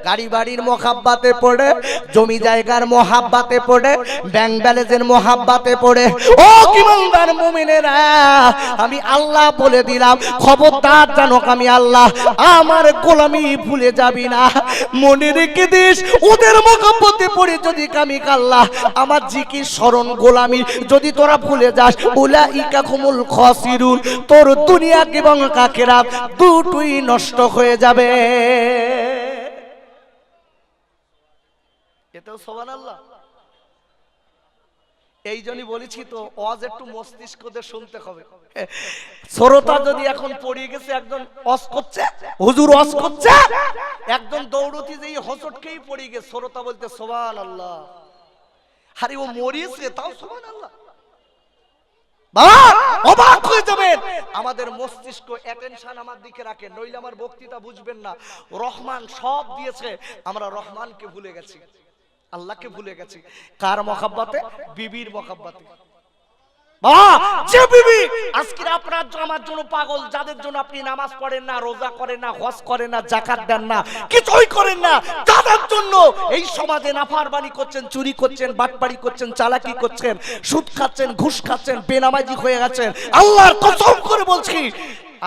গাড়ি বাড়ির মোহাব্বতে পড়ে, জমি জায়গার মোহাব্বতে পড়ে, ব্যাংক ব্যালেন্সের মোহাব্বতে পড়ে, ও ঈমানদার মুমিনেরা, আমি আল্লাহ বলে দিলাম, খবরদার জানো, আমি আল্লাহ আমার গোলামি ভুলে যাবি না। মনে রেখে দিস, ওদের মোহাব্বতে পড়ে যদি আমি আল্লাহ আমার জিকির স্মরণ গোলামি যদি তোরা ভুলে যাস, উলাইকা হুমুল খাসিরুন, তোর দুনিয়া এবং আখিরাত দুটোই নষ্ট হয়ে যাবে। এটাও সুবহানাল্লাহ। এই জন্যই বলেছি তো, ওয়াজ একটু মস্তিষ্ক দিয়ে শুনতে হবে। শ্রোতা যদি এখন পড়িয়ে গেছে, একজন ওয়াজ করছে, হুজুর ওয়াজ করছে, একজন দৌড়তি যেই হোঁচটকেই পড়িয়ে গেছে, শ্রোতা বলতে সুবহানাল্লাহ। আরে ও মরিয়েছে তাও সুবহানাল্লাহ। বাবা অবাক হয়ে যাবেন, আমাদের মস্তিষ্ক অ্যাটেনশন আমার দিকে রাখে, নইলে আমার বক্তৃতা বুঝবেন না। রহমান সব দিয়েছে, আমরা রহমানকে ভুলে গেছি, আল্লাহকে ভুলে গেছি। কার মহব্বতে? বিবির মহব্বতে। যে বিবি আজকে আপনার আমার জন্য পাগল, যাদের জন্য আপনি নামাজ পড়েন না, রোজা করেন না, হজ করেন না, যাকাত দেন না, কিছুই করেন না, তাদের জন্য এই সমাজে নাফরমানি করছেন, চুরি করছেন, বাটপাড়ি করছেন, চালাকি করছেন, সুদ খাচ্ছেন, ঘুষ খাচ্ছেন, বেনামাজি হয়ে গেছেন। আল্লাহর কসম করে বলছি,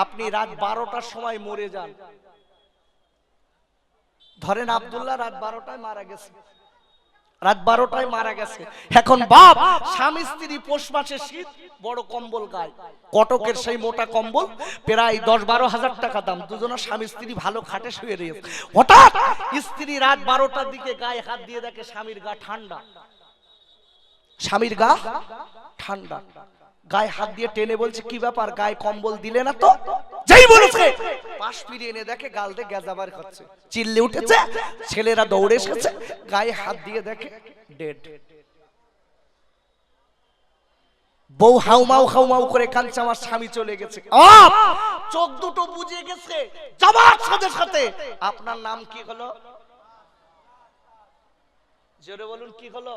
আপনি রাত 12টার সময় মরে যান। ধরেন আব্দুল্লাহ রাত 12টায় মারা গেছে, রাত 12টায় মারা গেছে। এখন বাপ স্বামী স্ত্রী পৌষ মাসে শীত, বড় কম্বল গায়, কটকের সেই মোটা কম্বল, প্রায় 10-12 হাজার টাকা দাম। দুজনা স্বামী স্ত্রী ভালো খাটে শুয়ে রয়েছে। হঠাৎ স্ত্রী রাত 12টার দিকে গায়ে হাত দিয়ে দেখে স্বামীর গা ঠান্ডা, স্বামীর গা ঠান্ডা। গায়ে হাত দিয়ে টেনে বলছে, কি ব্যাপার, গায়ে কম্বল দিলে না তো? যেই বলেছে পাশ ফিরিয়ে এনে দেখে গালতে গেজাবার করছে, চিল্লে উঠেছে। ছেলেরা দৌড়ে এসেছে, গায়ে হাত দিয়ে দেখে ডেড। বউ হাউমাউ হাউমাউ করে কাঁদছে, আমার স্বামী চলে গেছে। চোখ দুটো বুজে গেছে, যাবার সাথে সাথে আপনার নাম কি হলো? জোরে বলুন, কি হলো?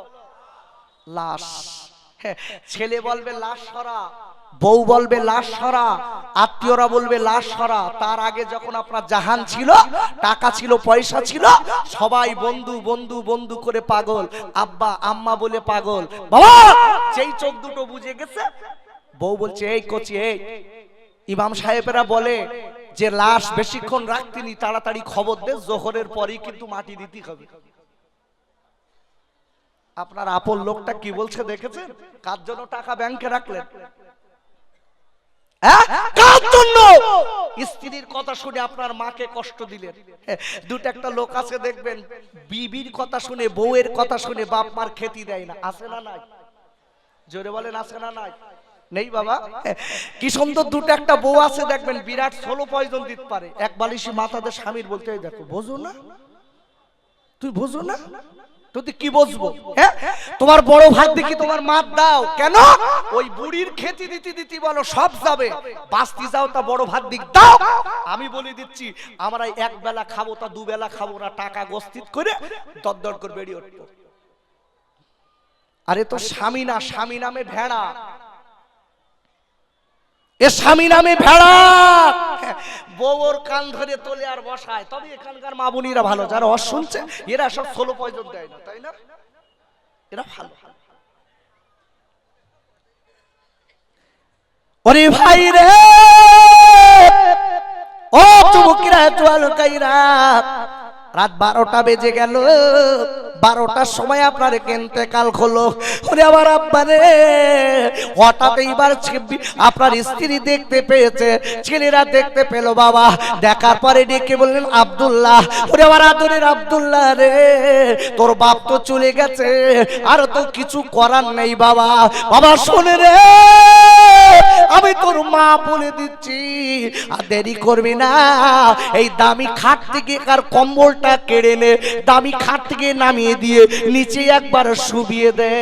লাশ। ছেলে বলবে লাশ সরা, বউ বলবে লাশ সরা, আত্মীয়রা বলবে লাশ সরা। তার আগে যখন আপনার জাহান ছিল, টাকা ছিল, পয়সা ছিল, সবাই বন্ধু বন্ধু বন্ধু করে পাগল, আব্বা আম্মা বলে পাগল। বাবা যেই চোখ দুটো বুঝে গেছে, বউ বলছে, এই কচি, এই ইমাম সাহেবেরা বলে যে লাশ বেশিক্ষণ রাখতেনি, তাড়াতাড়ি খবর দে, জোহরের পরেই কিন্তু মাটি দিতে হবে। আপনার আপন লোকটা কি বলছে দেখেছেন? কার জন্য টাকা ব্যাংকে রাখলেন? কার জন্য? স্ত্রীর কথা শুনে আপনার মাকে কষ্ট দিলেন। দুটো একটা লোক আছে দেখবেন, বিবির কথা শুনে, বউয়ের কথা শুনে বাপ মার খেতে দেয় না। আছে না নাই? জোরে বলেন, আছে না নাই? নেই বাবা। কি সুন্দর দুটো একটা বউ আছে দেখবেন, বিরাট 16 পয়জন দিতে পারে। এক বালিশি মাথাতে স্বামীর বলতে, দেখো বোঝো না, তুই বোঝো না, তুই কি বুঝবো? তোমার বড় ভাত দেখি তোমার মাত দাও কেন? ওই বুড়ির খেতে দিতে দিতে বলো সব যাবে, বাস্তি যাও তা বড় ভাত দিক দাও। আমি বলে দিচ্ছি, আমরা এক বেলা খাবো তা দুবেলা খাবো না, টাকা গস্তিত করে দরদর করে বেরিয়ে উঠবো। আরে তো স্বামী না, স্বামী নামে ভেড়া, এ স্বামী নামে ভেড়া। বউর কান ধরে তোলে আর বসায়। তবে এখানকার মা বোনিরা ভালো, যারা অস শুনছে এরা সব 16 পয়জন দেয় না, তাই না? এরা ভালো। ওরে ভাই রে, ও চুমুকিরা চুয়াল কাইরা, রাত 12টা বেজে গেল। 12টার সময় আপনার ইন্তেকাল হলো। ওরে আমার আব্বা রে, হঠাৎ এইবার আপনার স্ত্রী দেখতে পেয়েছে, ছেলেরা দেখতে পেল। বাবা দেখার পরে ডেকে বললেন, আব্দুল্লাহ, ওরে আমার আদরের আব্দুল্লাহ রে, তোর বাপ তো চলে গেছে, আর তো কিছু করার নেই। বাবা বাবা শোনে রে, আমি তোর মা বলে দিচ্ছি, আর দেরি করবি না, এই দামি খাট থেকে কার কম্বলটা কেড়ে নে, দামি খাট থেকে নামিয়ে দিয়ে নিচে একবার শুবিয়ে দে।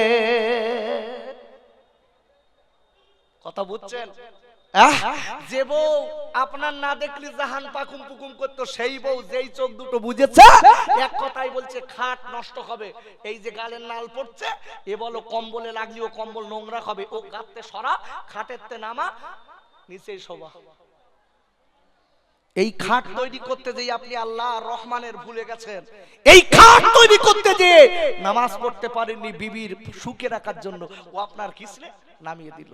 কথা বুঝছেন? যে বউ আপনার না দেখলে জাহান পাকুম পুকুম করতো, সেই বউ যেই চোখ দুটো বুঝেছে, এক কথাই বলছে খাট নষ্ট হবে। এই যে গালের নাল পড়ছে, এ বলো কম্বলে লাগলি ও কম্বল নোংরা হবে, ও গাতে সরা, খাটেরতে নামা, নিচেই শোভা। এই খাট তৈরি করতে যে আপনি আল্লাহ রহমানের ভুলে গেছেন। এই খাট তৈরি করতে যে নামাজ পড়তে পারেননি বিবির সুখে রাখার জন্য, ও আপনার কিসরে নামিয়ে দিল।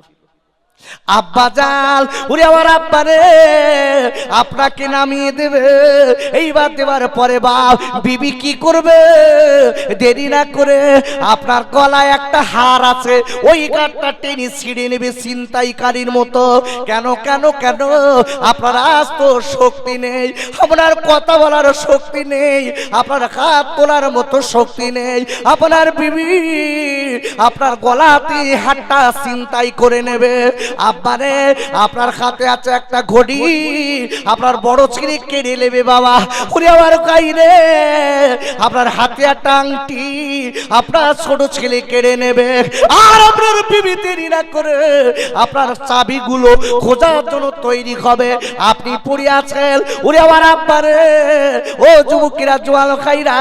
আব্বা জাল, ওরে আমার আব্বা রে, আপনাকে নামিয়ে দেবে। এইবার দেবার পরে বাপ বিবি কি করবে? দেরি না করে আপনার গলায় একটা হার আছে, ওই হারটা টেনে ছিঁড়ে নেবে ছিনতাইকারীর মতো। কেন কেন কেন? আপনার আজ তো শক্তি নেই, আপনার কথা বলার শক্তি নেই, আপনার হাত তোলার মতো শক্তি নেই। আপনার বিবি আপনার গলাতে হারটা ছিনতাই করে নেবে। আব্বারে আপনার হাতে আছে একটা ঘড়ি, আপনার বড় ছেলে কেড়ে নেবে বাবা। ওরে আমার গাই রে, আপনার হাতে একটা আংটি আপনার ছোট ছেলে কেড়ে নেবে। আর আপনার বিবি দেরি না করে আপনার চাবিগুলো খোঁজার জন্য তৈরি হবে। আপনি পড়ে আছেন। ওরে আমার আব্বারে, ও যুবকেরা, জোয়ান খাইরা,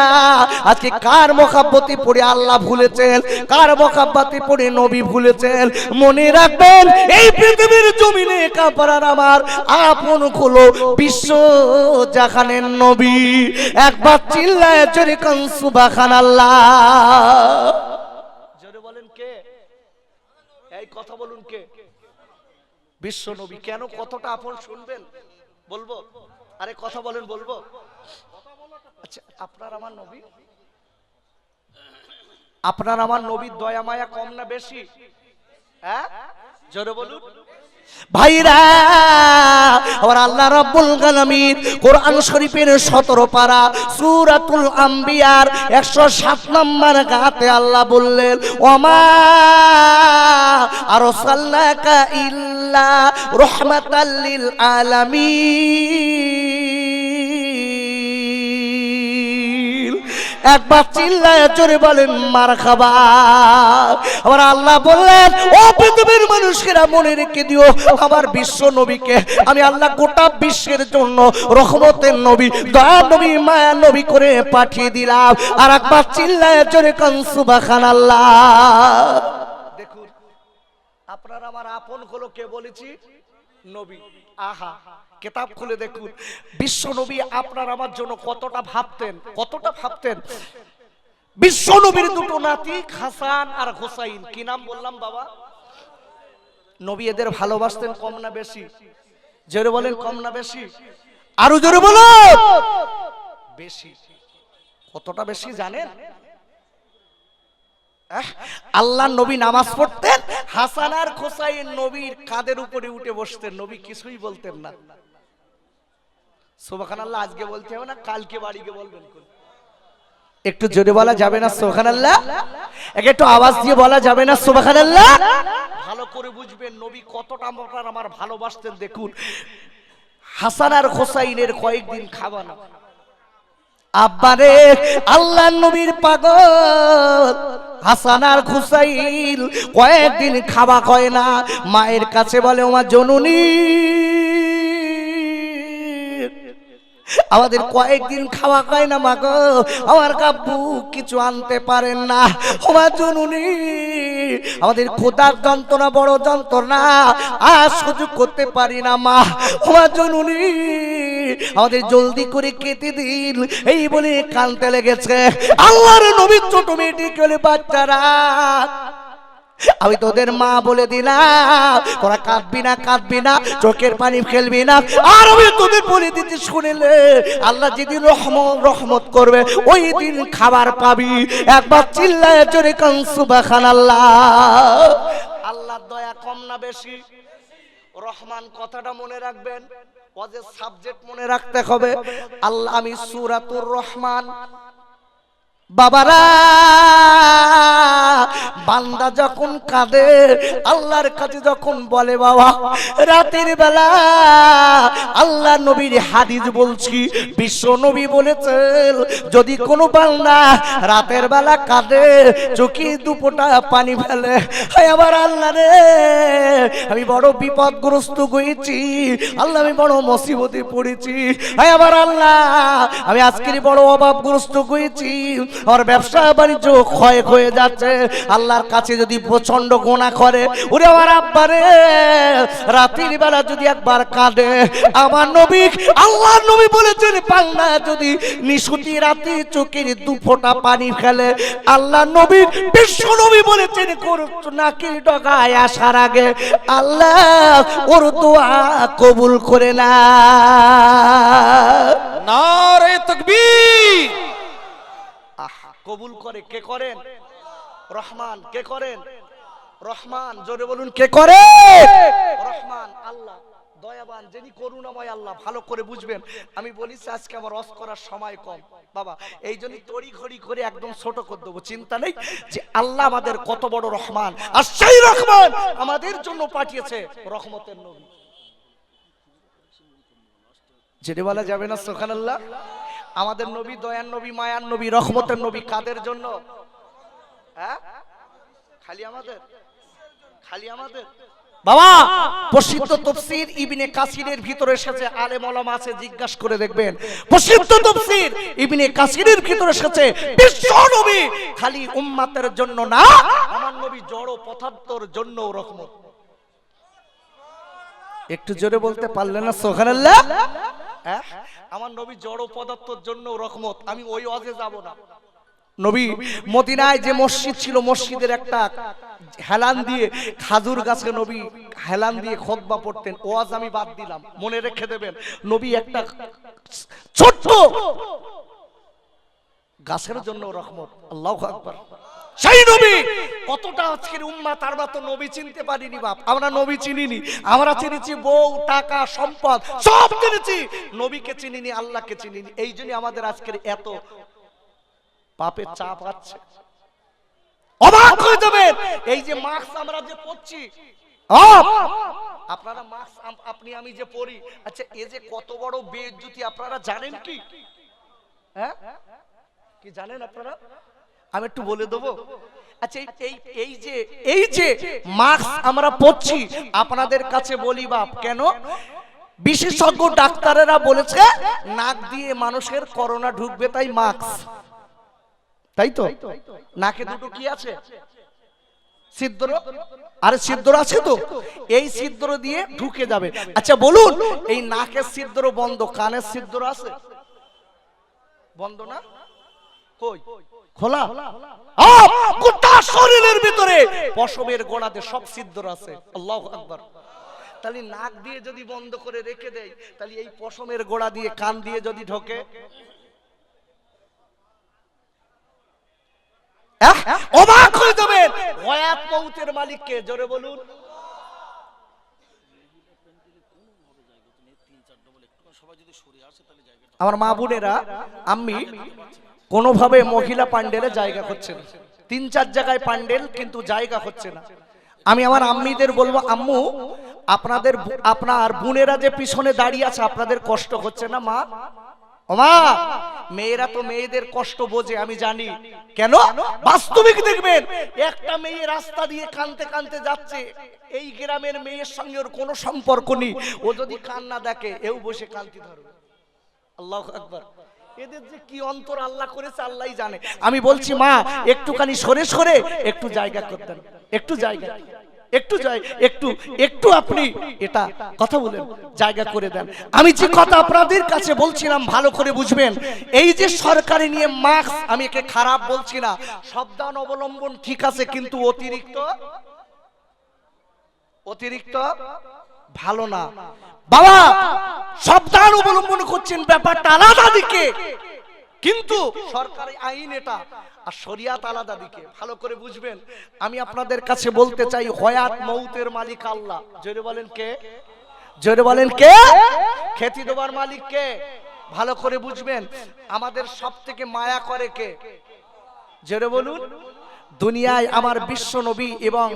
আজকে কার মহাব্বতে পড়ে আল্লাহ ভুলেছেন, কার মহাব্বতে পড়ে নবী ভুলেছেন? মনে রাখবেন, এই পৃথিবীর জমিনে কাপড়ার আমার আপন হলো বিশ্ব জাহানের নবী। একবার চিল্লায় জোরে কান সুবহানাল্লাহ। জোরে বলেন কে? এই কথা বলুন কে? বিশ্ব নবী। কেন? কতটা আপন শুনবেন? বলবো? আরে কথা বলেন, বলবো? আচ্ছা, আপনার আমার নবী, আপনার আমার নবীর দয়া মায়া কম না বেশি? হ্যাঁ, জোরে বলুন ভাইরা। আর আল্লাহ রাব্বুল আলামিন কোরআন শরীফের 17 পারা সূরাতুল আম্বিয়ার 107 নম্বর আয়াতে আল্লাহ বললেন, ওমা আরসালনাকা ইল্লা রাহমাতাল লিল আলামিন। একবার চিল্লায় জোরে বলেন মারহাবা। আবার আল্লাহ বললেন, ও পৃথিবীর মানুষেরা মনে রেখে দিও, আমার বিশ্ব নবীকে আমি আল্লাহ গোটা বিশ্বের জন্য রহমতের নবী, দয়ার নবী, মায়ার নবী করে পাঠিয়ে দিলাম। আর একবার চিল্লায় জোরে কান সুবহানাল্লাহ। দেখুন, আপনার আমার আপন হলো কে বলেছি? নবী। আহা, কিতাব খুলে দেখুন, বিশ্ব নবী আপনার আমার জন্য কতটা ভাবতেন, কতটা ভাবতেন। বিশ্ব নবীর দুটো নাতি হাসান আর হুসাইন, কি নাম বললাম বাবা? নবী এদের ভালোবাসতেন কম না বেশি? জোরে বলেন, কম না বেশি? আরো জোরে বলো। বেশি। কতটা বেশি জানেন? আল্লাহ নবী নামাজ পড়তেন, হাসান আর হুসাইন নবীর কাঁধের উপরে উঠে বসতেন, নবী কিছুই বলতেন না। সুবহানাল্লাহ। আজকে বলতে হবে না, কালকে বাড়ি গিয়ে বলবেন। একটু জোরে বলা যাবে না সুবহানাল্লাহ? একটু আওয়াজ দিয়ে বলা যাবে না সুবহানাল্লাহ? ভালো করে বুঝবেন নবী কতটা আমার ভালোবাসতেন। দেখুন, হাসান আর হুসাইনের কয়েকদিন খাওয়া না। আব্বারে, আল্লাহ নবীর পাগল হাসান আর হুসাইন কয়েকদিন খাওয়া হয় না। মায়ের কাছে বলে, ওমা জননী, আমাদের কয়েকদিন খাওয়া হয় না মা গো, আমার কাব্বু কিছু আনতে পারেন না। ওমা জননী, আমাদের ক্ষুধার যন্ত্রণা বড় যন্ত্রণা, আর সহ্য করতে পারি না মা। ওমা জননী, আমাদের জলদি করে কেটে দিন, এই বলে কানতে লেগেছে। আল্লাহর নবীর ছোট মেয়েটি বলে, বাচ্চারা আমি তোদের মা বলে দিলাম, তোরা কাঁদবি না, কাঁদবি না, চোখের পানি ফেলবি না। আর আমি তোদের বলে দিতে শুনেলে, আল্লাহ যেদিন রহমত করবে ওই দিন খাবার পাবি। একবার চিল্লায় জোরে কান সুবহানাল্লাহ। আল্লাহর দয়া কম না বেশি? রহমান কথাটা মনে রাখবেন, ওদের সাবজেক্ট মনে রাখতে হবে। আল্লাহ, আমি সূরাতুর রহমান। বাবারা, বান্দা যখন কাঁদে, আল্লাহর কাছে যখন বলে, বাবা রাতের বেলা, আল্লাহ নবীর হাদিস বলছি, বিশ্ব নবী বলেছেন, যদি কোনো বান্দা রাতের বেলা কাঁদে, চোখে দুপোটা পানি ফেলে, আবার আল্লাহ রে, আমি বড় বিপদগ্রস্ত হয়েছি, আল্লাহ আমি বড় মুসিবতে পড়েছি, আবার আল্লাহ আমি আজকের বড় অভাবগ্রস্ত হয়েছি, আর ব্যবসা বাণিজ্য ক্ষয় হয়ে যাচ্ছে, আল্লাহর কাছে যদি প্রচন্ড গোনা করে, ওরে আমার আব্বারে, রাতের বেলা যদি একবার কাঁদে, আমার নবী, আল্লাহর নবী বলেছেন, বান্দা যদি নিশুতি রাতে চোখের দুফোঁটা পানি ফেলে, আল্লাহ নবী, বিশ্ব নবী বলেছেন, নাকির ডগায় আসার আগে আল্লাহ ওর দোয়া কবুল করে না। নারে তাকবীর। কবুল করে কে করেন? রহমান। কে করেন? রহমান। জোরে বলুন, কে করে? রহমান। আল্লাহ দয়াবান, যিনি করুণাময় আল্লাহ। ভালো করে বুঝবেন, আমি বলিছি আজকে আমার ওয়াজ করার সময় কম। বাবা এই জন্য তড়ি ঘড়ি করে একদম ছোট করে দেবো, চিন্তা নেই যে আল্লাহ আমাদের কত বড় রহমান, আর সেই রহমান আমাদের জন্য পাঠিয়েছে রহমতের নবী। যেটা বলা যাবে না সুবহানাল্লাহ। আমাদের নবী দয়ার নবী, মায়ার নবী, রহমতের নবী কাদের জন্য? হ্যাঁ, খালি আমাদের? খালি আমাদের? বাবা প্রসিদ্ধ তাফসীর ইবনে কাসিরের ভিতরে এসেছে, আলেম ওলামা আছে জিজ্ঞাসা করে দেখবেন, প্রসিদ্ধ তাফসীর ইবনে কাসিরের ভিতরে এসেছে বিশ্ব নবী খালি উম্মতের জন্য না, আমার নবী জড় পদার্থের জন্য রহমত। একটু জোরে বলতে পারলেন না সুবহানাল্লাহ? আমার নবী জড় পদার্থের জন্য রহমত। আমি ওই ওয়াজে যাব না। নবী মদিনায় যে মসজিদ ছিল, মসজিদের একটা হেলান দিয়ে খাজুর গাছে নবী হেলান দিয়ে খুতবা পড়তেন, ওয়াজ আমি বাদ দিলাম, মনে রেখে দেবেন। নবী একটা ছোট্ট গাছের জন্য রহমত। আল্লাহু আকবার। সেই নবী কতটা আজকের উম্মাত আমরা তো নবী চিনতে পারিনি বাপ। আমরা নবী চিনিনি, আমরা চিনেছি বউ, টাকা, সম্পদ, সব চিনেছি, নবীকে চিনিনি, আল্লাহকে চিনিনি। এই জন্য আমাদের আজকের এত পাপের চাপ আছে। অবাক হয়ে যাবেন, এই যে মাস্ক আমরা যে পরছি, আপনারা মাস্ক আপনি আমি যে পরি, আচ্ছা এই যে কত বড় বেইজ্জতি আপনারা জানেন কি? হ্যাঁ কি জানেন আপনারা? আমি একটু বলে দেবো। আচ্ছা এই যে মাস্ক আমরা পরছি, আপনাদের কাছে বলি বাপ, কেন? বিশেষজ্ঞ ডাক্তারেরা বলেছে নাক দিয়ে মানুষের করোনা ঢুকবে, তাই মাস্ক। তাই তো? নাকে দুটো কি আছে? ছিদ্র। আরে ছিদ্র আছে তো, এই ছিদ্র দিয়ে ঢুকে যাবে। আচ্ছা বলুন, এই নাকের ছিদ্র বন্ধ, কানের ছিদ্র আছে? বন্ধ না? কই? খোলা? গোটা শরীরের ভিতরে পশমের গোড়াতে সব ছিদ্র আছে। আল্লাহু আকবার। তাহলে নাক দিয়ে যদি বন্ধ করে রেখে দেয়, তাহলে এই পশমের গোড়া দিয়ে কান দিয়ে যদি ঢোকে, অবাক হয়ে যাবেন। হায়াত মউতের মালিক কে? জোরে বলুন। আমার মা বোনেরা, আমি কোনোভাবে মহিলা প্যান্ডেলে জায়গা হচ্ছে না, 3-4 জায়গায় প্যান্ডেল কিন্তু জায়গা হচ্ছে না। আমি আমার আম্মিদের বলবো, আম্মু আপনার বোনেরা যে পিছনে দাঁড়িয়ে আছে, আপনাদের কষ্ট হচ্ছে না মা? ওমা, মেয়েরা তো মেয়েদের কষ্ট বোঝে, আমি জানি। কেন? বাস্তবিক দেখবেন, একটা মেয়ে রাস্তা দিয়ে কাঁদতে কাঁদতে যাচ্ছে, এই গ্রামের মেয়ের সঙ্গে ওর কোনো সম্পর্ক নেই, ও যদি কান্না দেখে এও বসে কাঁদতে ধরবে। আল্লাহু আকবার। এদের যে কি অন্তর আল্লাহ করেছে আল্লাহই জানে। আমি বলছি মা, একটুখানি সরে সরে একটু জায়গা করতেন, একটু জায়গা, একটু আপনি এটা কথা বলেন, জায়গা করে দেন। আমি যে কথা আপনাদের কাছে বলছিলাম ভালো করে বুঝবেন। এই যে সরকারি নিয়ে মাস্ক, আমি একে খারাপ বলছি না, সাবধান অবলম্বন ঠিক আছে, কিন্তু অতিরিক্ত ভালো না বাবা। সাবধান অবলম্বন করছেন, ব্যাপারটা আলাদা দিকে, কিন্তু সরকারি আইন এটা, আর শরিয়াত আলাদা দিকে, ভালো করে বুঝবেন। আমি আপনাদের কাছে বলতে চাই, হায়াত মউতের মালিক আল্লাহ। জোরে বলেন কে? জোরে বলেন কে? খ্যাতি দেবার মালিক কে? ভালো করে বুঝবেন। আমাদের সব থেকে মায়া করে কে? জোরে বলুন। দুনিয়ায় আমার বিশ্ব নবী, এবং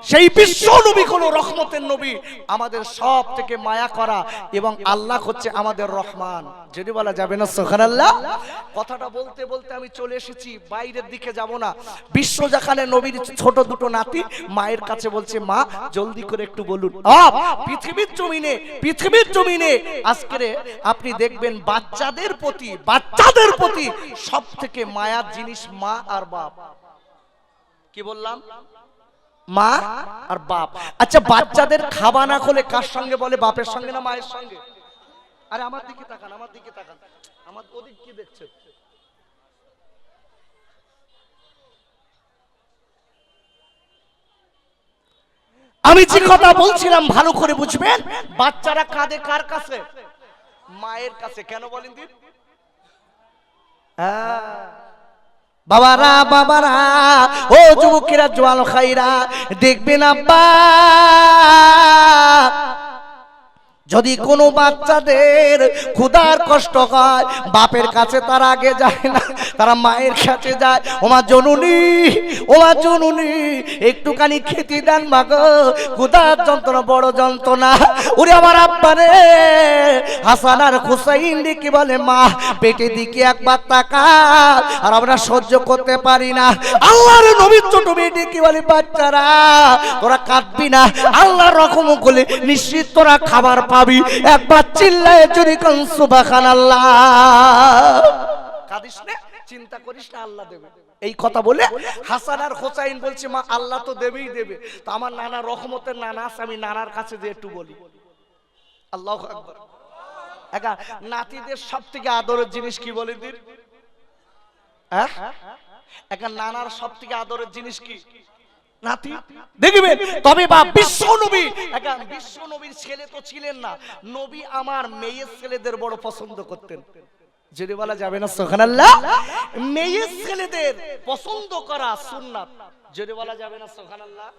সেই বিশ্ব নবী কোন রহমতের নবী, আমাদের সব থেকে মায়া করা, এবং আল্লাহ হচ্ছে আমাদের রহমান। যদি বলা যাবে না সুবহানাল্লাহ? কথাটা বলতে বলতে আমি চলে এসেছি, বাইরের দিকে যাব না। বিশ্ব যেখানে নবীর ছোট দুটো নাতি মায়ের কাছে বলছে, মা জলদি করে একটু বলুন। পৃথিবীর জমিনে আজকে আপনি দেখবেন বাচ্চাদের প্রতি সব থেকে মায়ার জিনিস মা আর বাপ। কি বললাম? মা আর বাপ। আচ্ছা বাচ্চাদের খাওয়া না খোলে কার সঙ্গে বলে? বাপের সঙ্গে না মায়ের সঙ্গে? আরে আমার দিকে তাকান, আমার দিকে তাকান, আমার ওদিক কি দেখছেন? আমি যে কথা বলছিলাম ভালো করে বুঝবেন। বাচ্চারা কাঁদে কার কাছে? মায়ের কাছে। কেন বলেন দিন? বাবারা ও যুবকেরা, জোয়ান খাইরা দেখবেন, আব্বা যদি কোনো বাচ্চাদের ক্ষুধার কষ্ট হয়, বাপের কাছে তারা আগে যায় না, তারা মায়ের কাছে যায়। ওমা জননী, ওমা জননী, একটুখানি খেতে দেন মা গো, ক্ষুধার যন্ত্রণা বড় যন্ত্রণা। ওরে আমার আব্বা রে, হাসান আর হুসাইন কি বলে, মা পেটের দিকে একবার তাকা, আর আমরা সহ্য করতে পারি না। আল্লাহর নবীর ছোট মেয়েটি কি বলে, বাচ্চারা তোরা কাঁদবি না, আল্লাহর রকম করলে নিশ্চিত তোরা খাবার পাবি। একবার চিল্লায় যদি কোন সুবহানাল্লাহ। কাঁদিস না, চিন্তা করিস না, আল্লাহ দেবে। এই কথা বলে হাসান আর হোসাইন বলছে, মা আল্লাহ তো দেবেই দেবে। তো আমার নানা রহমতের নানা আছে, আমি নানার কাছে যে একটু বলি। আল্লাহু আকবার। একা নাতিদের সব থেকে আদরের জিনিস কি বলে দিন? একা নানার সব থেকে আদরের জিনিস কি? নাতি। দেখবেন তবে বা বিশ্ব নবী, একা বিশ্ব নবীর ছেলে তো ছিলেন না, নবী আমার মেয়ের ছেলেদের বড় পছন্দ করতেন। যদি বলা যাবে না সুবহানাল্লাহ, মেয়ের ছেলেদের পছন্দ করা সুন্নাত। যদি বলা যাবে না সুবহানাল্লাহ।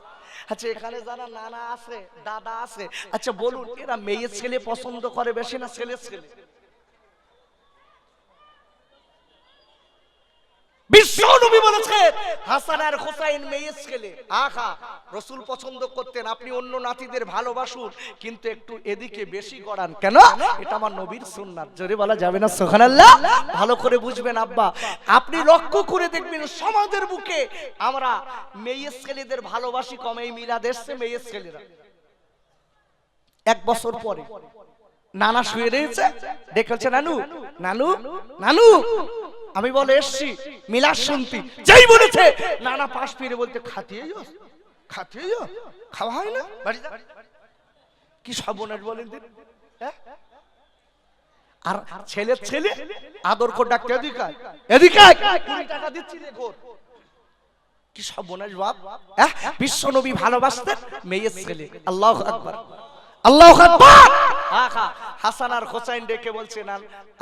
আচ্ছা এখানে যারা নানা আছে, দাদা আছে, আচ্ছা বলুন এরা মেয়ের ছেলে পছন্দ করে বেশি না ছেলের ছেলে? বিশ্ব নবী বলেছেন হাসান আর হুসাইন মেয়ের ছেলে। আহা, রাসূল পছন্দ করতেন আপনি অন্য নাতিদের ভালোবাসুন, কিন্তু একটু এদিকে বেশি করান। কেন? এটা আমার নবীর সুন্নাত। জোরে বলা যাবে না সুবহানাল্লাহ। ভালো করে বুঝবেন আব্বা, আপনি লক্ষ্য করে দেখবেন সমাজের বুকে আমরা মেয়ের ছেলেদের ভালোবাসি কম। এই মিলাদ এসছে মেয়ের ছেলেরা, এক বছর পরে নানা শুয়ে রয়েছে, দেখেছে নানু নানু নানু, আমি বলে এসছি মিলাদ শুনতি, যেই বলেছে নানা পাশ ফিরে বলতে, খাতিয়ে যাও খাতিয়ে যাও, খাওয়া হয় না বাড়ি যা। কি সর্বনাশ বলেন দিন। আর ছেলের ছেলে আদর করে ডাকতে, এদিকে এদিকে 20 টাকা দিচ্ছি রে ঘর। কি সর্বনাশ বাপ। বিশ্ব নবী ভালোবাসতেন মেয়ের ছেলে। আল্লাহু আকবার, আল্লাহু আকবার। আহা, হাসান আর হোসাইন ডেকে বলছে, না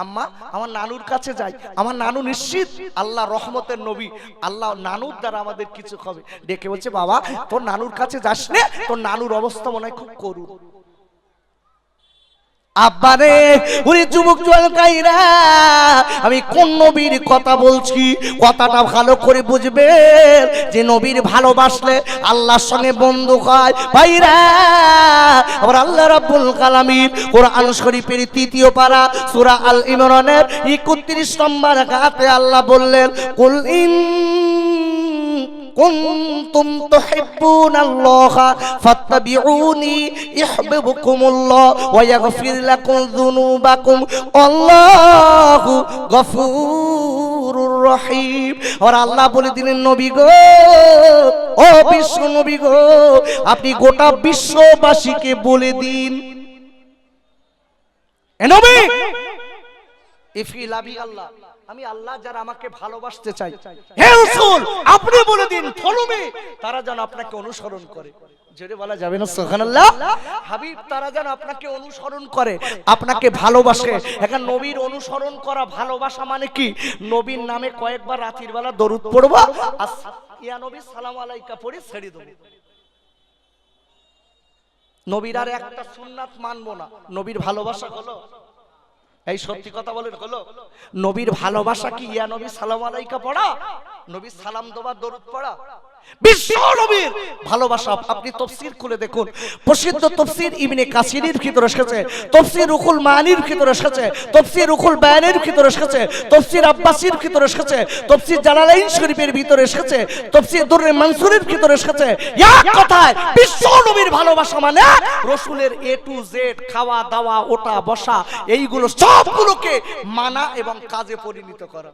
আম্মা আমার নানুর কাছে যাই, আমার নানু নিশ্চিত আল্লাহ রহমতের নবী, আল্লাহ নানুর দ্বারা আমাদের কিছু হবে। ডেকে বলছে, বাবা তোর নানুর কাছে যাস না, তোর নানুর অবস্থা মনে হয় খুব করুণ। আব্বারে, ওরে যুবক জলকাইরা, আমি কোন নবীর কথা বলছি কথাটা ভালো করে বুঝবেন, যে নবীর ভালোবাসলে আল্লাহর সঙ্গে বন্ধু হয়। ভাইরা, আবার আল্লাহ রাব্বুল আলামিন কোরআন শরীফের 3য় পারা সূরা আল ইমরানের 31 নম্বর আয়াতে আল্লাহ বললেন, কুল ইন কুনতুম তুহিব্বুনাল্লাহা ফাত্তাবিউনি ইউহিব্বুকুমুল্লাহ ওয়া ইয়াগফির লাকুম যুনুবাকুম আল্লাহু গফুরুর রহিম। আর আল্লাহ বলে দিলেন, নবী গো, ও বিশ্ব নবী গো, আপনি গোটা বিশ্ববাসীকে বলে দিন, এ নবী ইফি লাভি আল্লাহ, আমি আল্লাহ যারা আমাকে ভালোবাসতে চাই, হে রাসূল আপনি বলে দিন, ফলো মি, তারা যেন আপনাকে অনুসরণ করে। জোরে বলা যাবে না সুবহানাল্লাহ। হাবিব তারা যেন আপনাকে অনুসরণ করে, আপনাকে ভালোবাসে। এখন নবীর অনুসরণ করা ভালোবাসা মানে কি? নবীর নামে কয়েকবার রাতের বেলা দরুদ পড়ব, ইয়া নবী সালাম আলাইকা পড়ে ছেড়ে দেব। নবীর আর একটা সুন্নাত মানবো না। নবীর ভালোবাসা হলো, এই সত্যি কথা বলেন, হলো নবীর ভালোবাসা কি ইয়া নবী সালাম আলাইকা পড়া, নবী সালাম দেওয়া, দরুদ পড়া? বিশ্ব নবীর ভালোবাসা আপনি তাফসীর খুলে দেখুন, প্রসিদ্ধ তাফসীর ইবনে কাসিরের ভিতরে এসেছে, তাফসীর রুহুল মানির ভিতরে এসেছে, তাফসীর রুহুল বায়ানের ভিতরে এসেছে, তাফসীর আব্বাসির ভিতরে এসেছে, তাফসীর জালালাইন শরীফের ভিতরে এসেছে, তাফসীর দুররে মানসুরের ভিতরে এসেছে। এক কথায় বিশ্ব নবীর ভালোবাসা মানে রাসূলের A to Z, খাওয়া দাওয়া ওঠা বসা এইগুলো সবগুলোকে মানা এবং কাজে পরিণত করা।